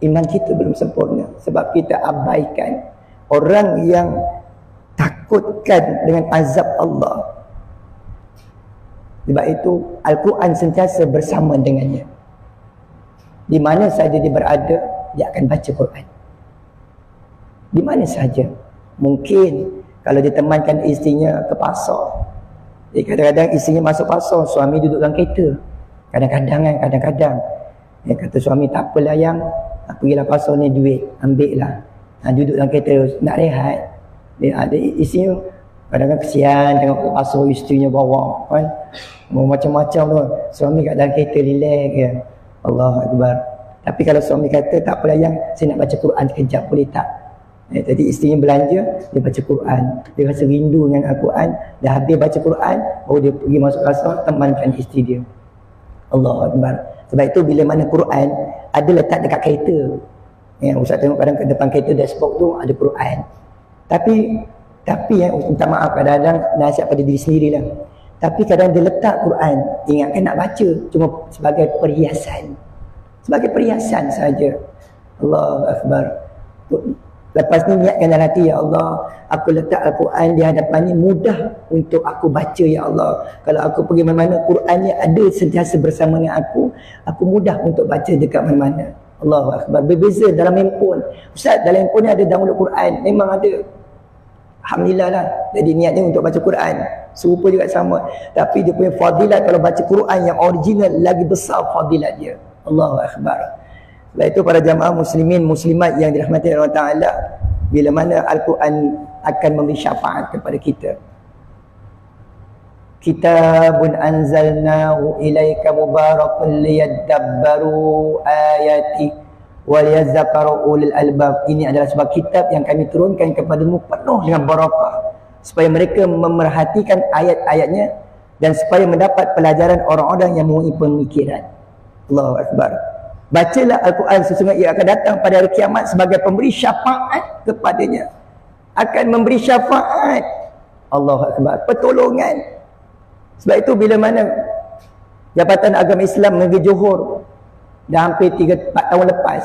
Iman kita belum sempurna sebab kita abaikan. Orang yang takutkan dengan azab Allah, sebab itu Al-Quran sentiasa bersama dengannya. Di mana saja dia berada, dia akan baca Quran. Di mana saja. Mungkin kalau dia temankan isterinya ke pasar, kadang-kadang isterinya masuk pasar, suami duduk dalam kereta. Kadang-kadang dia kata suami, tak apalah yang, pergilah pasar ni duit, ambil lah. Duduk dalam kereta nak rehat. Dia ada isinya kadang-kadang kesian tengok ke pasar isterinya bawa kan, macam-macam tu. Suami kat dalam kereta relax je. Allahu Akbar. Tapi kalau suami kata tak apalah yang, saya nak baca Quran sekejap, boleh tak? Tadi isterinya belanja, dia baca Quran. Dia rasa rindu dengan Al-Quran. Dah habis baca Quran, baru dia pergi masuk pasar, temankan isteri dia. Allahu Akbar. Sebab itu bila mana Quran ada letak dekat kereta, Ustaz tengok kadang ke depan kereta dashboard tu ada Quran. Tapi minta maaf, kadang-kadang nasihat pada diri sendirilah. Tapi kadang dia letak Quran, ingatkan nak baca, cuma sebagai perhiasan. Sebagai perhiasan saja. Allahu Akbar. Lepas ni niatkan dalam hati, ya Allah, aku letak Al-Quran di hadapan ni mudah untuk aku baca, ya Allah. Kalau aku pergi mana-mana, Quran ni ada sentiasa bersama dengan aku mudah untuk baca dekat mana-mana. Allahu Akbar. Berbeza dalam handphone. Ustaz, dalam handphone ni ada download Quran. Memang ada. Alhamdulillah lah. Jadi niatnya untuk baca Quran. Serupa juga sama. Tapi dia punya fadilat kalau baca Quran yang original lagi besar fadilat dia. Allahu Akbar. Sebab itu para jamaah muslimin muslimat yang dirahmati Allah Ta'ala, bila mana Al-Quran akan memberi syafaat kepada kita. Kitabun anzalnahu ilaika mubarakun liyadabbaru ayati waliyadzakaru ulil albab. Ini adalah sebuah kitab yang kami turunkan kepadamu penuh dengan barakah, supaya mereka memerhatikan ayat-ayatnya dan supaya mendapat pelajaran orang-orang yang mempunyai pemikiran. Allahu Akbar. Bacalah Al-Quran, sesungguhnya ia akan datang pada hari kiamat sebagai pemberi syafaat kepadanya. Akan memberi syafaat. Allahu Akbar. Pertolongan. Sebab itu bila mana Jabatan Agama Islam Negeri Johor dah hampir 3-4 tahun lepas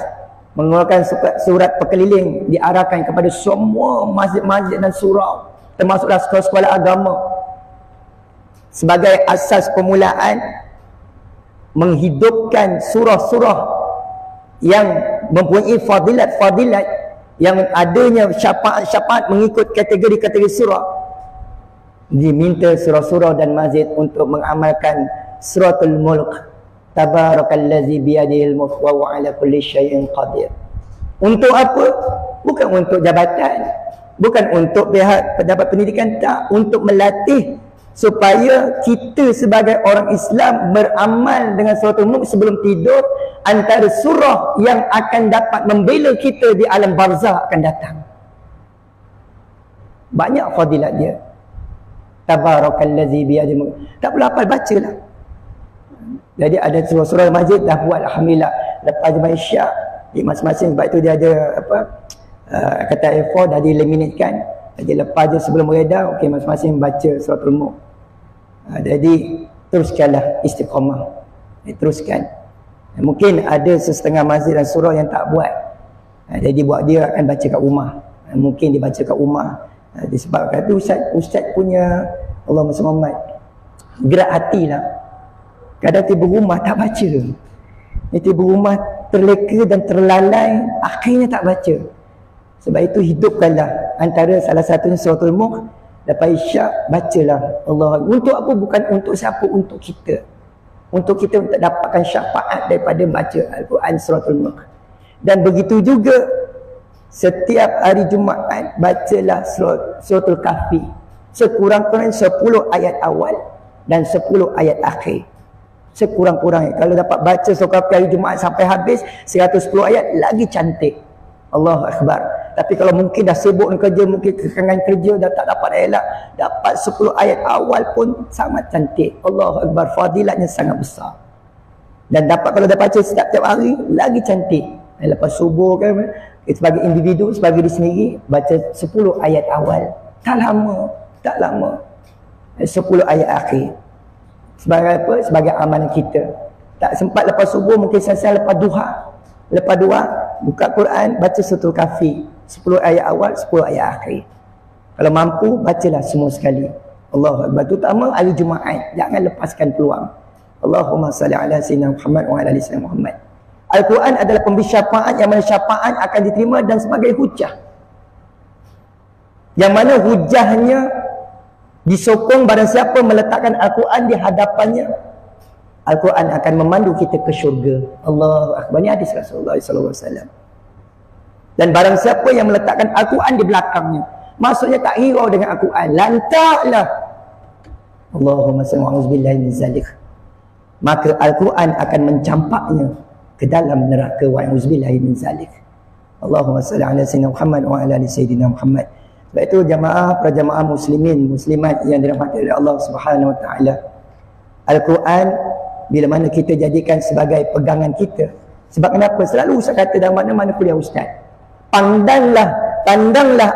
mengeluarkan surat perkeliling diarahkan kepada semua masjid-masjid dan surau, termasuklah sekolah-sekolah agama, sebagai asas permulaan menghidupkan surah-surah yang mempunyai fadilat-fadilat yang adanya syafaat-syafaat mengikut kategori-kategori surah, diminta surah-surah dan masjid untuk mengamalkan suratul mulk, tabarakallazi biyadihil mulk wa huwa ala kulli syai'in qadir. Untuk apa? Bukan untuk jabatan, bukan untuk pihak pejabat pendidikan, tak, untuk melatih supaya kita sebagai orang Islam beramal dengan suratul mulk sebelum tidur, antara surah yang akan dapat membela kita di alam barzah akan datang. Banyak fadilat dia. Tabarakallazi biyadihil mulk. Tak perlu hafal, bacalah. Jadi ada surah-surah masjid dah buat, alhamdulillah. Lepas jemaah Isyak di masing-masing, sebab itu dia ada apa, kata A4 dah dilaminatkan. Jadi lepas je sebelum beredar, okey, masing-masing baca suratul mulk. Jadi teruskanlah istiqamah, teruskan. Mungkin ada sesetengah masjid dan surah yang tak buat, jadi buat dia akan baca kat rumah. Mungkin dia baca kat rumah, disebabkan tu ustaz punya Allahumma salli Muhammad gerak hatilah. Kadang tiba rumah tak baca, tiba rumah terleka dan terlalai, akhirnya tak baca. Sebab itu hidupkanlah antara salah satunya suratul mulk. Lepas Isyak bacalah Allah. Untuk apa? Bukan untuk siapa, untuk kita. Untuk kita untuk dapatkan syafaat daripada baca Al-Quran suratul mulk. Dan begitu juga setiap hari Jumaat bacalah suratul Kahfi. Sekurang-kurangnya 10 ayat awal dan 10 ayat akhir. Sekurang-kurangnya. Kalau dapat baca suratul Kahfi hari Jumaat sampai habis 110 ayat, lagi cantik. Allahu Akbar. Tapi kalau mungkin dah sibuk dengan kerja, mungkin kekangan kerja dah tak dapat elak, dapat 10 ayat awal pun sangat cantik. Allahu Akbar, fadilatnya sangat besar. Dan dapat, kalau dah baca setiap hari, lagi cantik. Lepas subuh kan, sebagai individu, sebagai diri sendiri, baca 10 ayat awal. Tak lama, tak lama. 10 ayat akhir. Sebagai apa? Sebagai amalan kita. Tak sempat lepas subuh, mungkin selesai lepas duha. Lepas duha, buka Quran, baca suratul Kahfi. 10 ayat awal, 10 ayat akhir. Kalau mampu, bacalah semua sekali. Allahu Akbar. Terutama hari Jumaat, jangan lepaskan peluang. Allahumma salli ala sayyidina Muhammad wa ala ali sayyidina Muhammad. Al-Quran adalah pemberi syafaat, yang mana syafaat akan diterima dan sebagai hujah. Yang mana hujahnya disokong barang siapa meletakkan Al-Quran di hadapannya, Al-Quran akan memandu kita ke syurga. Allahu Akbar. Ini hadis Rasulullah SAW. Dan barang siapa yang meletakkan Al-Quran di belakangnya, maksudnya tak hirau dengan Al-Quran, lantaklah. Allahumma salli a'udzubillahi min zalik. Maka Al-Quran akan mencampaknya ke dalam neraka, wa'udzubillahi min zalik. Allahumma salli ala sayyidina Muhammad wa ala ali sayyidina Muhammad. Sebab itu para jamaah muslimin, muslimat yang dirahmati oleh Allah Subhanahu wa taala, Al-Quran bila mana kita jadikan sebagai pegangan kita. Sebab kenapa? Selalu Ustaz kata dalam mana-mana kuliah Ustaz, pandanglah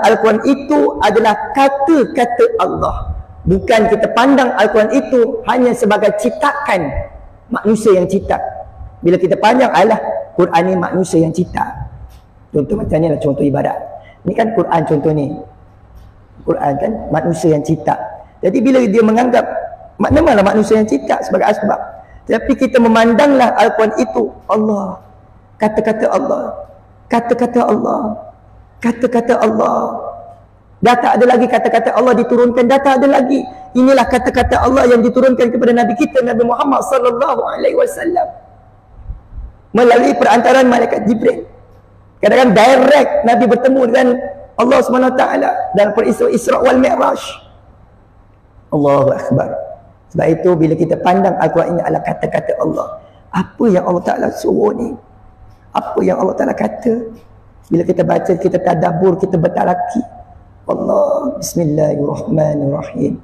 Al-Quran itu adalah kata-kata Allah. Bukan kita pandang Al-Quran itu hanya sebagai ciptaan manusia yang cipta. Bila kita pandang, alah, Quran ni manusia yang cipta. Contoh macam ni lah, contoh ibadat. Ni kan Quran contoh ni. Quran kan manusia yang cipta. Jadi bila dia menganggap mana-mana manusia yang cipta sebagai asbab, tapi kita memandanglah Al-Quran itu Allah, kata-kata Allah, kata-kata Allah, kata-kata Allah. Dah tak ada lagi kata-kata Allah diturunkan, dah tak ada lagi. Inilah kata-kata Allah yang diturunkan kepada Nabi kita, Nabi Muhammad sallallahu alaihi wasallam, melalui perantaraan malaikat Jibril. Kadang-kadang direct Nabi bertemu dengan Allah SWT dalam peristiwa Isra wal Mi'raj. Allahu Akbar. Sebab itu bila kita pandang Al-Quran ini adalah kata-kata Allah, apa yang Allah Ta'ala suruh ni, apa yang Allah Ta'ala kata, bila kita baca, kita tadabbur, kita bertalaki, Allah, bismillahirrahmanirrahim,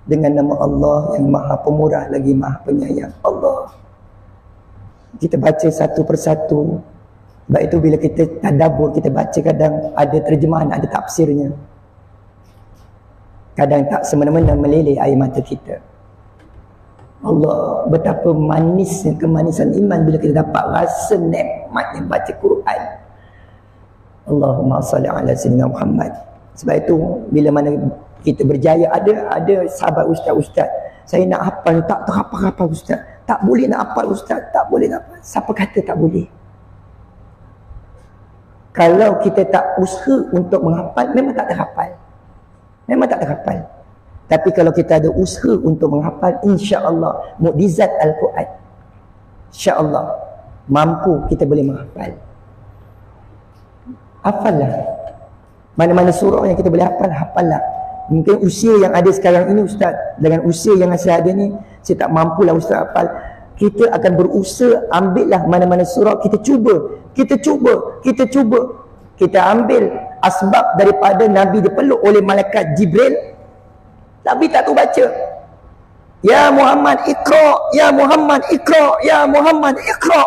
dengan nama Allah yang maha pemurah lagi maha penyayang. Allah, kita baca satu persatu. Sebab itu bila kita tadabbur, kita baca, kadang ada terjemahan, ada tafsirnya, kadang tak semena-mena meleleh air mata kita. Allah, betapa manisnya kemanisan iman bila kita dapat rasa nikmatnya baca Quran. Allahumma salli ala sayyidina Muhammad. Sebab itu bila mana kita berjaya, ada sahabat ustaz, saya nak hafal, tak terhafal ustaz, tak boleh nak hafal ustaz, tak boleh nak hafal. Siapa kata tak boleh? Kalau kita tak usaha untuk menghafal, memang tak terhafal. Memang tak terhafal. Tapi kalau kita ada usaha untuk menghafal, insya-Allah mukjizat Al-Quran, insya-Allah mampu kita boleh menghafal. Hafallah. Mana-mana surah yang kita boleh hafal, hafallah. Mungkin usia yang ada sekarang ini Ustaz, dengan usia yang saya ada ni, saya tak mampulah Ustaz hafal. Kita akan berusaha, ambillah mana-mana surah, kita cuba. Kita ambil asbab daripada Nabi dipeluk oleh malaikat Jibril. Nabi tak tahu baca. Ya Muhammad Iqra, ya Muhammad Iqra, ya Muhammad Iqra.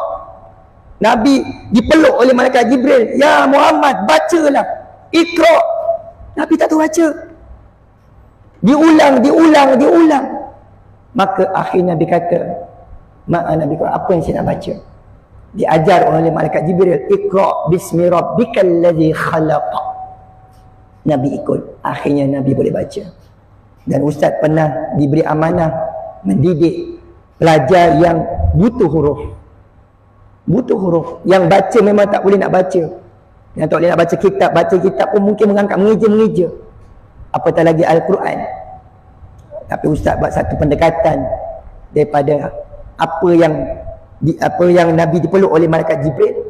Nabi dipeluk oleh malaikat Jibril. Ya Muhammad, bacalah. Iqra. Nabi tak tahu baca. Diulang. Maka akhir Nabi kata, Nabi kata, apa yang saya nak baca? Diajar oleh malaikat Jibril. Iqra bismi rabbikal ladzi khalaq. Nabi ikut. Akhirnya Nabi boleh baca. Dan Ustaz pernah diberi amanah mendidik pelajar yang butuh huruf. Yang baca memang tak boleh nak baca. Yang tak boleh nak baca kitab pun mungkin mengeja. Apatah lagi Al-Quran. Tapi Ustaz buat satu pendekatan daripada apa yang Nabi dipeluk oleh malaikat Jibril.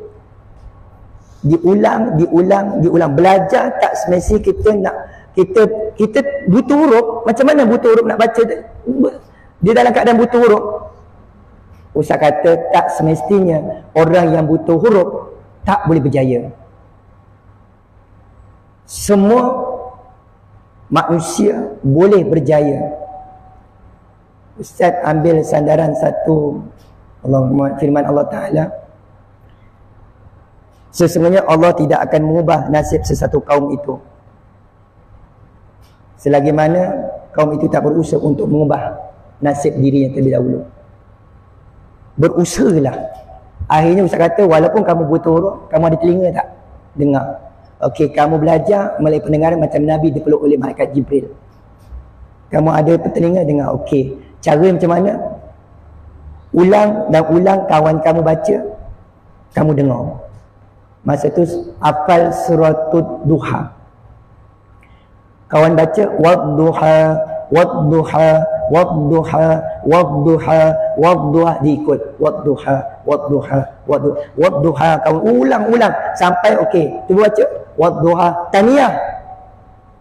Diulang. Belajar tak semestinya kita butuh huruf. Macam mana butuh huruf nak baca? Dia dalam keadaan butuh huruf. Ustaz kata tak semestinya orang yang butuh huruf tak boleh berjaya. Semua manusia boleh berjaya. Ustaz ambil sandaran satu firman Allah Ta'ala. Sesungguhnya Allah tidak akan mengubah nasib sesuatu kaum itu selagi mana kaum itu tak berusaha untuk mengubah nasib dirinya terlebih dahulu. Berusahalah. Akhirnya Ustaz kata, walaupun kamu butuh huruf, kamu ada telinga tak? Dengar. Okey, kamu belajar melalui pendengaran macam Nabi dipeluk oleh malaikat Jibril. Kamu ada telinga, dengar. Okey, cara macam mana? Ulang, kawan kamu baca, kamu dengar. Masa tu hafal suratul Duha. Kawan baca wadduha, diikut wadduha. Kawan ulang sampai okey. Cuba baca wadduha taniyah.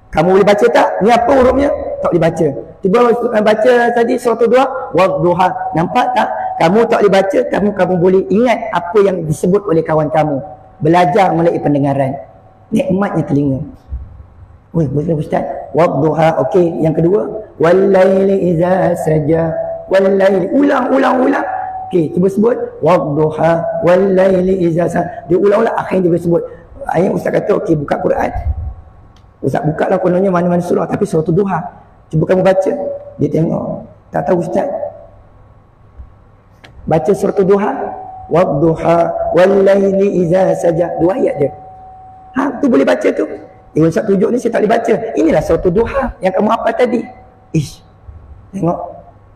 Kamu boleh baca tak? Ni apa hurufnya? Tak boleh baca. Cuba baca tadi suratul Duha, wadduha. Nampak tak? Kamu tak boleh baca, kamu boleh ingat apa yang disebut oleh kawan kamu. Belajar melalui pendengaran. Nikmatnya telinga. Weh, boleh Ustaz. Wadduha. Okey, yang kedua, wallaili iza saja. Wallaili. Ulang. Okey, cuba sebut wadduha, wallaili iza saja. Dia ulang-ulang, akhirnya dia boleh sebut. Akhirnya Ustaz kata, okey, buka Quran. Ustaz buka lah kononnya mana-mana surah, tapi surah Duha. Cuba kamu baca. Dia tengok. Tak tahu Ustaz. Baca surah Duha. Wadduha, wallaili iza saja. 2 ayat je. Tu boleh baca tu. Ustaz tunjuk ni saya tak boleh baca. Inilah surah Duha yang kamu hafal tadi. Tengok.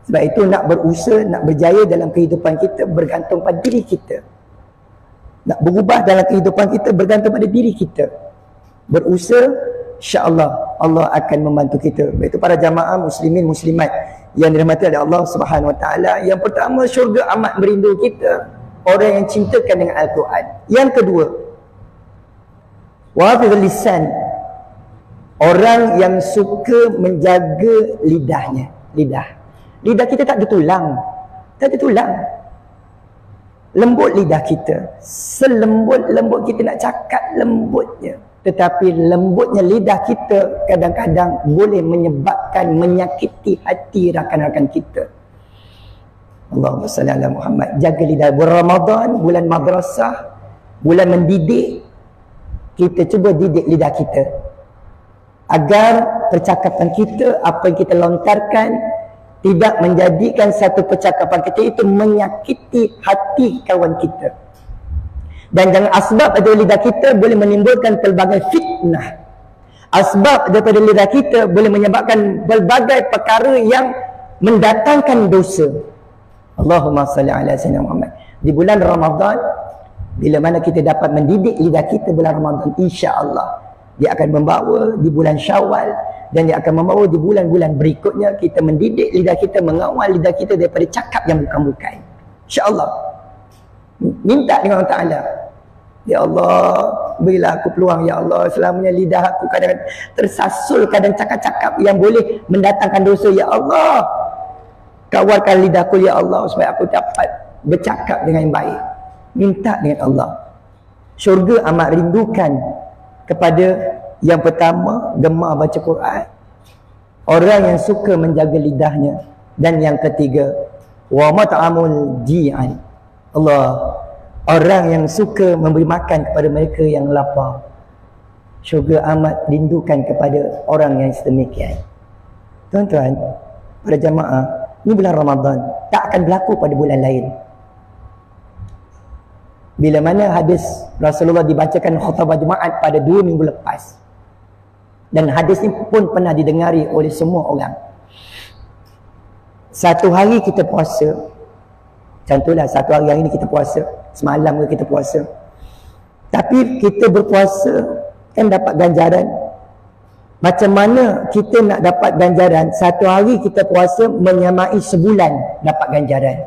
Sebab itu nak berusaha, nak berjaya dalam kehidupan kita bergantung pada diri kita. Nak berubah dalam kehidupan kita bergantung pada diri kita. Berusaha, insya-Allah Allah akan membantu kita. Itu para jamaah muslimin muslimat yang dirahmati oleh Allah Subhanahu Wa Taala. Yang pertama, syurga amat merindu kita, orang yang cintakan dengan Al-Quran. Yang kedua, wahafizul lisan, orang yang suka menjaga lidahnya. Lidah kita tak ada tulang. Lembut lidah kita. Selembut-lembut kita nak cakap lembutnya. Tetapi lembutnya lidah kita kadang-kadang boleh menyebabkan menyakiti hati rakan-rakan kita. Allahumma salli ala Muhammad. Jaga lidah. Bulan Ramadan, bulan madrasah, bulan mendidik. Kita cuba didik lidah kita agar percakapan kita, apa yang kita lontarkan, tidak menjadikan satu percakapan kita itu menyakiti hati kawan kita. Dan jangan asbab daripada lidah kita boleh menimbulkan pelbagai fitnah. Asbab daripada lidah kita boleh menyebabkan pelbagai perkara yang mendatangkan dosa. Allahumma salli ala sayyidina Muhammad. Di bulan Ramadan, Bila mana kita dapat mendidik lidah kita bulan Ramadan, insya-Allah dia akan membawa di bulan Syawal dan dia akan membawa di bulan-bulan berikutnya kita mendidik lidah kita, mengawal lidah kita daripada cakap yang bukan-bukan. Insya-Allah. Minta dengan Allah Ta'ala. Ya Allah, berilah aku peluang ya Allah. Selamanya lidah aku kadang tersasul, kadang cakap-cakap yang boleh mendatangkan dosa. Ya Allah, kawarkan lidahku ya Allah supaya aku dapat bercakap dengan baik. Minta dengan Allah. Syurga amat rindukan kepada yang pertama, gemar baca Quran, orang yang suka menjaga lidahnya, dan yang ketiga, wa mat'amul ji'an, Allah, orang yang suka memberi makan kepada mereka yang lapar. Syurga amat rindukan kepada orang yang sedemikian. Tuan-tuan, para jamaah, ini bulan Ramadan, tak akan berlaku pada bulan lain. Bila mana hadis Rasulullah dibacakan khutbah Jumaat pada 2 minggu lepas. Dan hadis ini pun pernah didengari oleh semua orang. Satu hari kita puasa. Contohlah satu hari yang ini kita puasa. Semalam kita puasa. Tapi kita berpuasa kan dapat ganjaran. Macam mana kita nak dapat ganjaran? Satu hari kita puasa menyamai sebulan dapat ganjaran.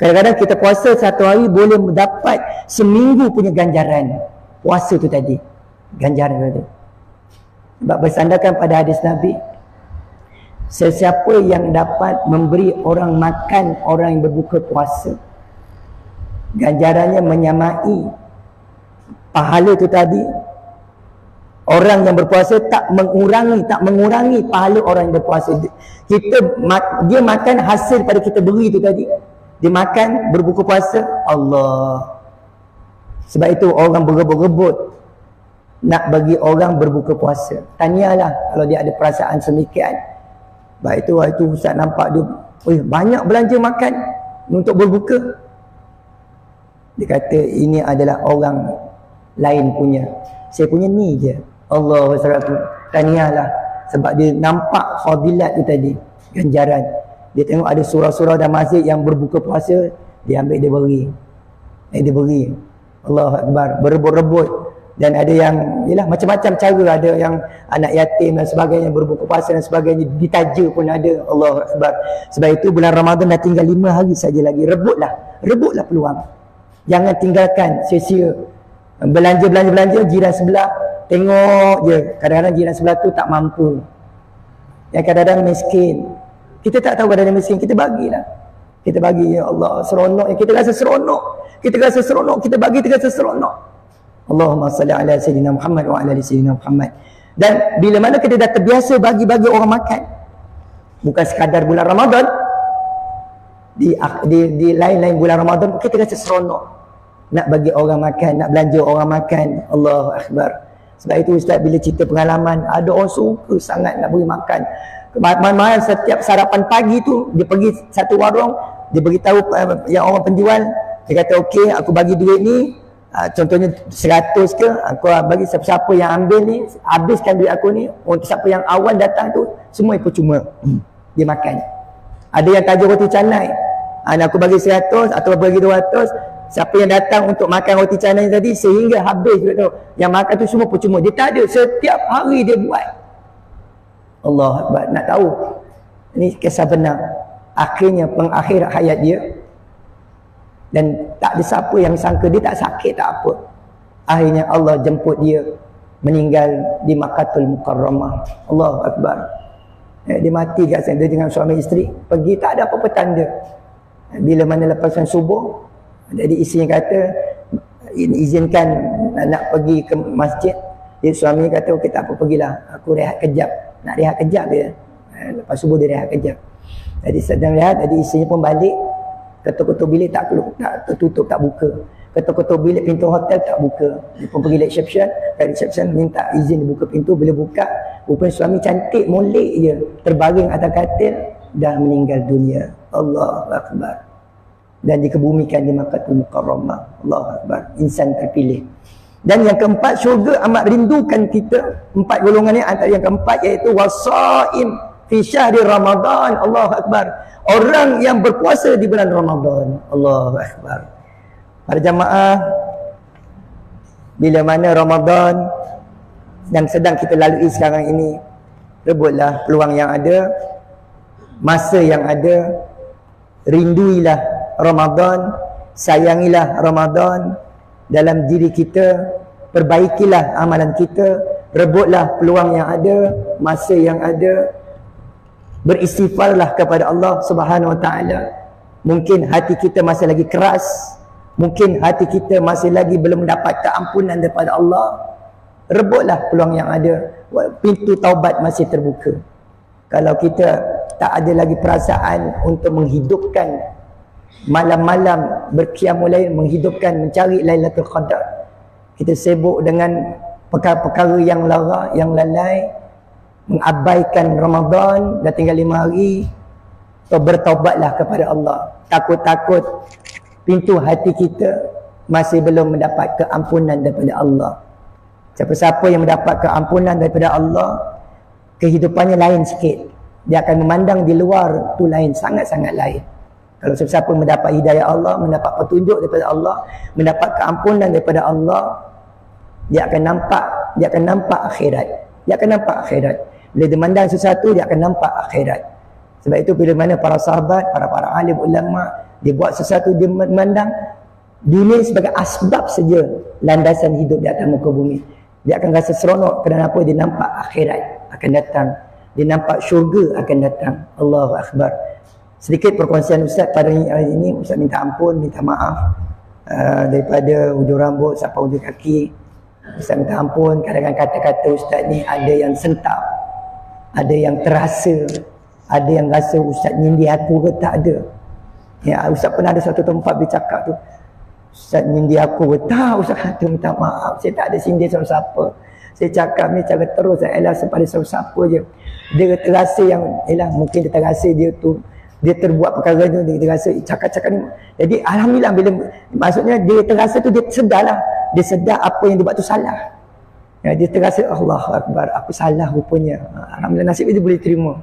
Kadang-kadang kita puasa satu hari boleh mendapat seminggu punya ganjaran puasa tu tadi. Ganjaran tadi. Sebab bersandarkan pada hadis Nabi, sesiapa yang dapat memberi orang makan orang yang berbuka puasa, ganjarannya menyamai pahala tu tadi. Orang yang berpuasa tak mengurangi pahala orang yang berpuasa. Dia makan hasil pada kita beri tu tadi. Dia makan berbuka puasa, Allah. Sebab itu orang berebut-rebut nak bagi orang berbuka puasa. Tanyalah kalau dia ada perasaan semikian. Baik itu hari tu Ustaz nampak dia banyak belanja makan untuk berbuka. Dia kata ini adalah orang lain punya. Saya punya ni je. Allah SWT. Tanyalah sebab dia nampak fadilat tu tadi, ganjaran. Dia tengok ada surau-surau dan masjid yang berbuka puasa, dia ambil, dia beri. Dia beri. Allahu Akbar. Berebut-rebut. Dan ada yang, yalah, macam-macam cara. Ada yang anak yatim dan sebagainya, berbuka puasa dan sebagainya. Ditaja pun ada. Allahu Akbar. Sebab itu bulan Ramadan dah tinggal 5 hari saja lagi. Rebutlah peluang. Jangan tinggalkan sia-sia. Belanja jiran sebelah. Tengok je. Kadang-kadang jiran sebelah tu tak mampu. Yang kadang-kadang miskin. Kita tak tahu keadaan miskin, kita bagilah. Kita bagi, ya Allah, seronok. Kita rasa seronok. Kita bagi, kita rasa seronok. Allahumma salli ala Sayyidina Muhammad wa ala Sayyidina Muhammad. Dan bila mana kita dah terbiasa bagi-bagi orang makan, bukan sekadar bulan Ramadan, di lain-lain bulan Ramadan, kita rasa seronok. Nak bagi orang makan, nak belanja orang makan. Allahu Akbar. Sebab itu Ustaz bila cerita pengalaman, ada orang suka sangat nak beri makan. Kemarin setiap sarapan pagi tu dia pergi satu warung, dia beritahu yang orang penjual, dia kata okey aku bagi duit ni, contohnya 100 ke, aku bagi siapa-siapa yang ambil ni, habiskan duit aku ni, untuk siapa yang awal datang tu semua ikut cuma. Dia makan. Ada yang tajuk roti canai, aku bagi 100 atau bagi 200, siapa yang datang untuk makan roti canai tadi sehingga habis duit tu, yang makan tu semua percuma. Dia tak ada, setiap hari dia buat. Allah Akbar. Nak tahu ini kisah benar. Akhirnya pengakhir hayat dia, dan tak ada siapa yang sangka dia tak sakit tak apa. Akhirnya Allah jemput dia meninggal di Makkahul Mukarramah. Allahu Akbar. Dia mati kat sana dengan suami isteri, pergi tak ada apa-apa tanda. Bila mana lepasan subuh, jadi isinya kata izinkan nak pergi ke masjid. Dia suami kata okey tak apa, pergilah, aku rehat kejap. Nak rehat kejap dia. Lepas subuh dia rehat kejap. Jadi sedang rehat, jadi isinya pun balik. Ketuk-ketuk bilik tak tertutup, tak buka. Ketuk-ketuk bilik pintu hotel tak buka. Dia pun pergi reception. Kat reception minta izin dibuka pintu. Bila buka, rupanya suami cantik, molek je, terbaring atas katil, dah meninggal dunia. Allahu Akbar. Dan dikebumikan di Makkahul Mukarramah. Allahu Akbar. Insan terpilih. Dan yang keempat, syurga amat rindukan kita. 4 golongan ni, antara yang keempat iaitu wasaim fi syahri Ramadan. Allahu Akbar. Orang yang berpuasa di bulan Ramadan. Allahu Akbar. Para jamaah, bila mana Ramadan yang sedang kita lalui sekarang ini, rebutlah peluang yang ada, masa yang ada, rinduilah Ramadan, sayangilah Ramadan dalam diri kita, perbaikilah amalan kita, rebutlah peluang yang ada, masa yang ada, beristighfarlah kepada Allah Subhanahu Wa Taala. Mungkin hati kita masih lagi keras, mungkin hati kita masih lagi belum mendapat keampunan daripada Allah. Rebutlah peluang yang ada, pintu taubat masih terbuka. Kalau kita tak ada lagi perasaan untuk menghidupkan malam-malam berqiyamul lail, menghidupkan, mencari Lailatul Qadar, kita sibuk dengan perkara-perkara yang lara, yang lalai, mengabaikan Ramadan, dah tinggal 5 hari. Bertaubatlah kepada Allah. Takut-takut pintu hati kita masih belum mendapat keampunan daripada Allah. Siapa-siapa yang mendapat keampunan daripada Allah, kehidupannya lain sikit. Dia akan memandang di luar tu lain, sangat-sangat lain. Kalau siapa-siapa mendapat hidayah Allah, mendapat petunjuk daripada Allah, mendapat keampunan daripada Allah, dia akan nampak akhirat. Dia akan nampak akhirat. Bila dia memandang sesuatu, dia akan nampak akhirat. Sebab itu bila mana para sahabat, para alim ulama, dia buat sesuatu, dia memandang dunia sebagai asbab saja landasan hidup di atas muka bumi. Dia akan rasa seronok kerana apa? Dia nampak akhirat akan datang. Dia nampak syurga akan datang. Allahu Akbar. Sedikit perkongsian Ustaz pada hari ini. Ustaz minta ampun, minta maaf daripada hujung rambut sampai hujung kaki. Ustaz minta ampun, kadang-kadang kata-kata Ustaz ni ada yang sentap, ada yang terasa, ada yang rasa Ustaz nyindir aku ke, tak ada. Ya, Ustaz pernah ada satu tempat dia cakap tu, Ustaz nyindir aku ke, tak. Ustaz kata minta maaf, saya tak ada sindir siapa-siapa. Saya cakap ni cara terus, elah pada siapa-siapa je. Dia terasa yang, elah mungkin dia terasa dia tu, dia terbuat perkara tu, dia terasa cakap-cakap ni. Jadi Alhamdulillah, bila maksudnya dia terasa tu, dia sedar lah. Dia sedar apa yang dia buat tu salah. Ya, dia terasa Allahu Akbar, aku salah rupanya. Alhamdulillah, nasib dia boleh terima.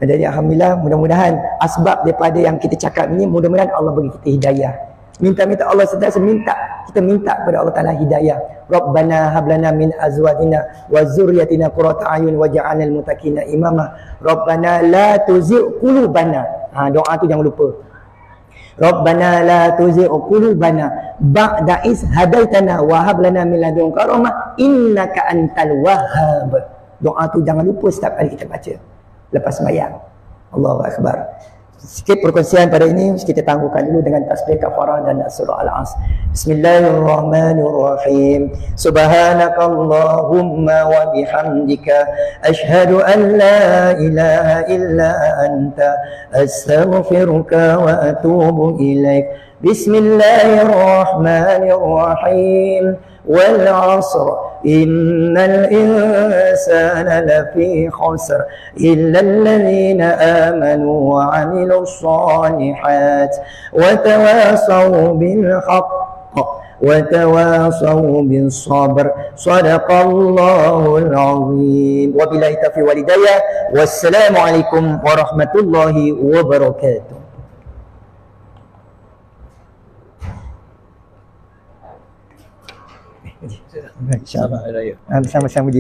Jadi Alhamdulillah, mudah-mudahan asbab daripada yang kita cakap ni, mudah-mudahan Allah bagi kita hidayah. Minta-minta Allah sentiasa minta. Kita minta kepada Allah Ta'ala hidayah. Rabbana hablana min azwajina wa zurriyatina qurrata a'yun waj'alna lil muttaqina imama. Rabbana la tuzigh qulubana. Doa tu jangan lupa. Rabbana la tuzigh qulubana ba'da iz hadaitana wa hab lana min ladunka rahmah innaka antal wahhab. Doa tu jangan lupa setiap kali kita baca lepas sembahyang. Allahu Akbar. Sikit perkongsian pada ini kita tangguhkan dulu dengan tasbih kafarah dan surah Al-Asr. Bismillahirrahmanirrahim. Subhanakallahumma wa bihamdika asyhadu an la ilaha illa anta astaghfiruka wa atubu ilaik. Bismillahirrahmanirrahim. Wal 'asr innal insana lafi khusr illa alladhina amanu wa 'amilus shalihat wa tawasaw bil haqq wa tawasaw bis sabr. Shadaqallahul 'azim. Wabillahi taufiq wal hidayah. Wassalamu alaikum warahmatullahi wabarakatuh. InsyaAllah. Sama-sama je.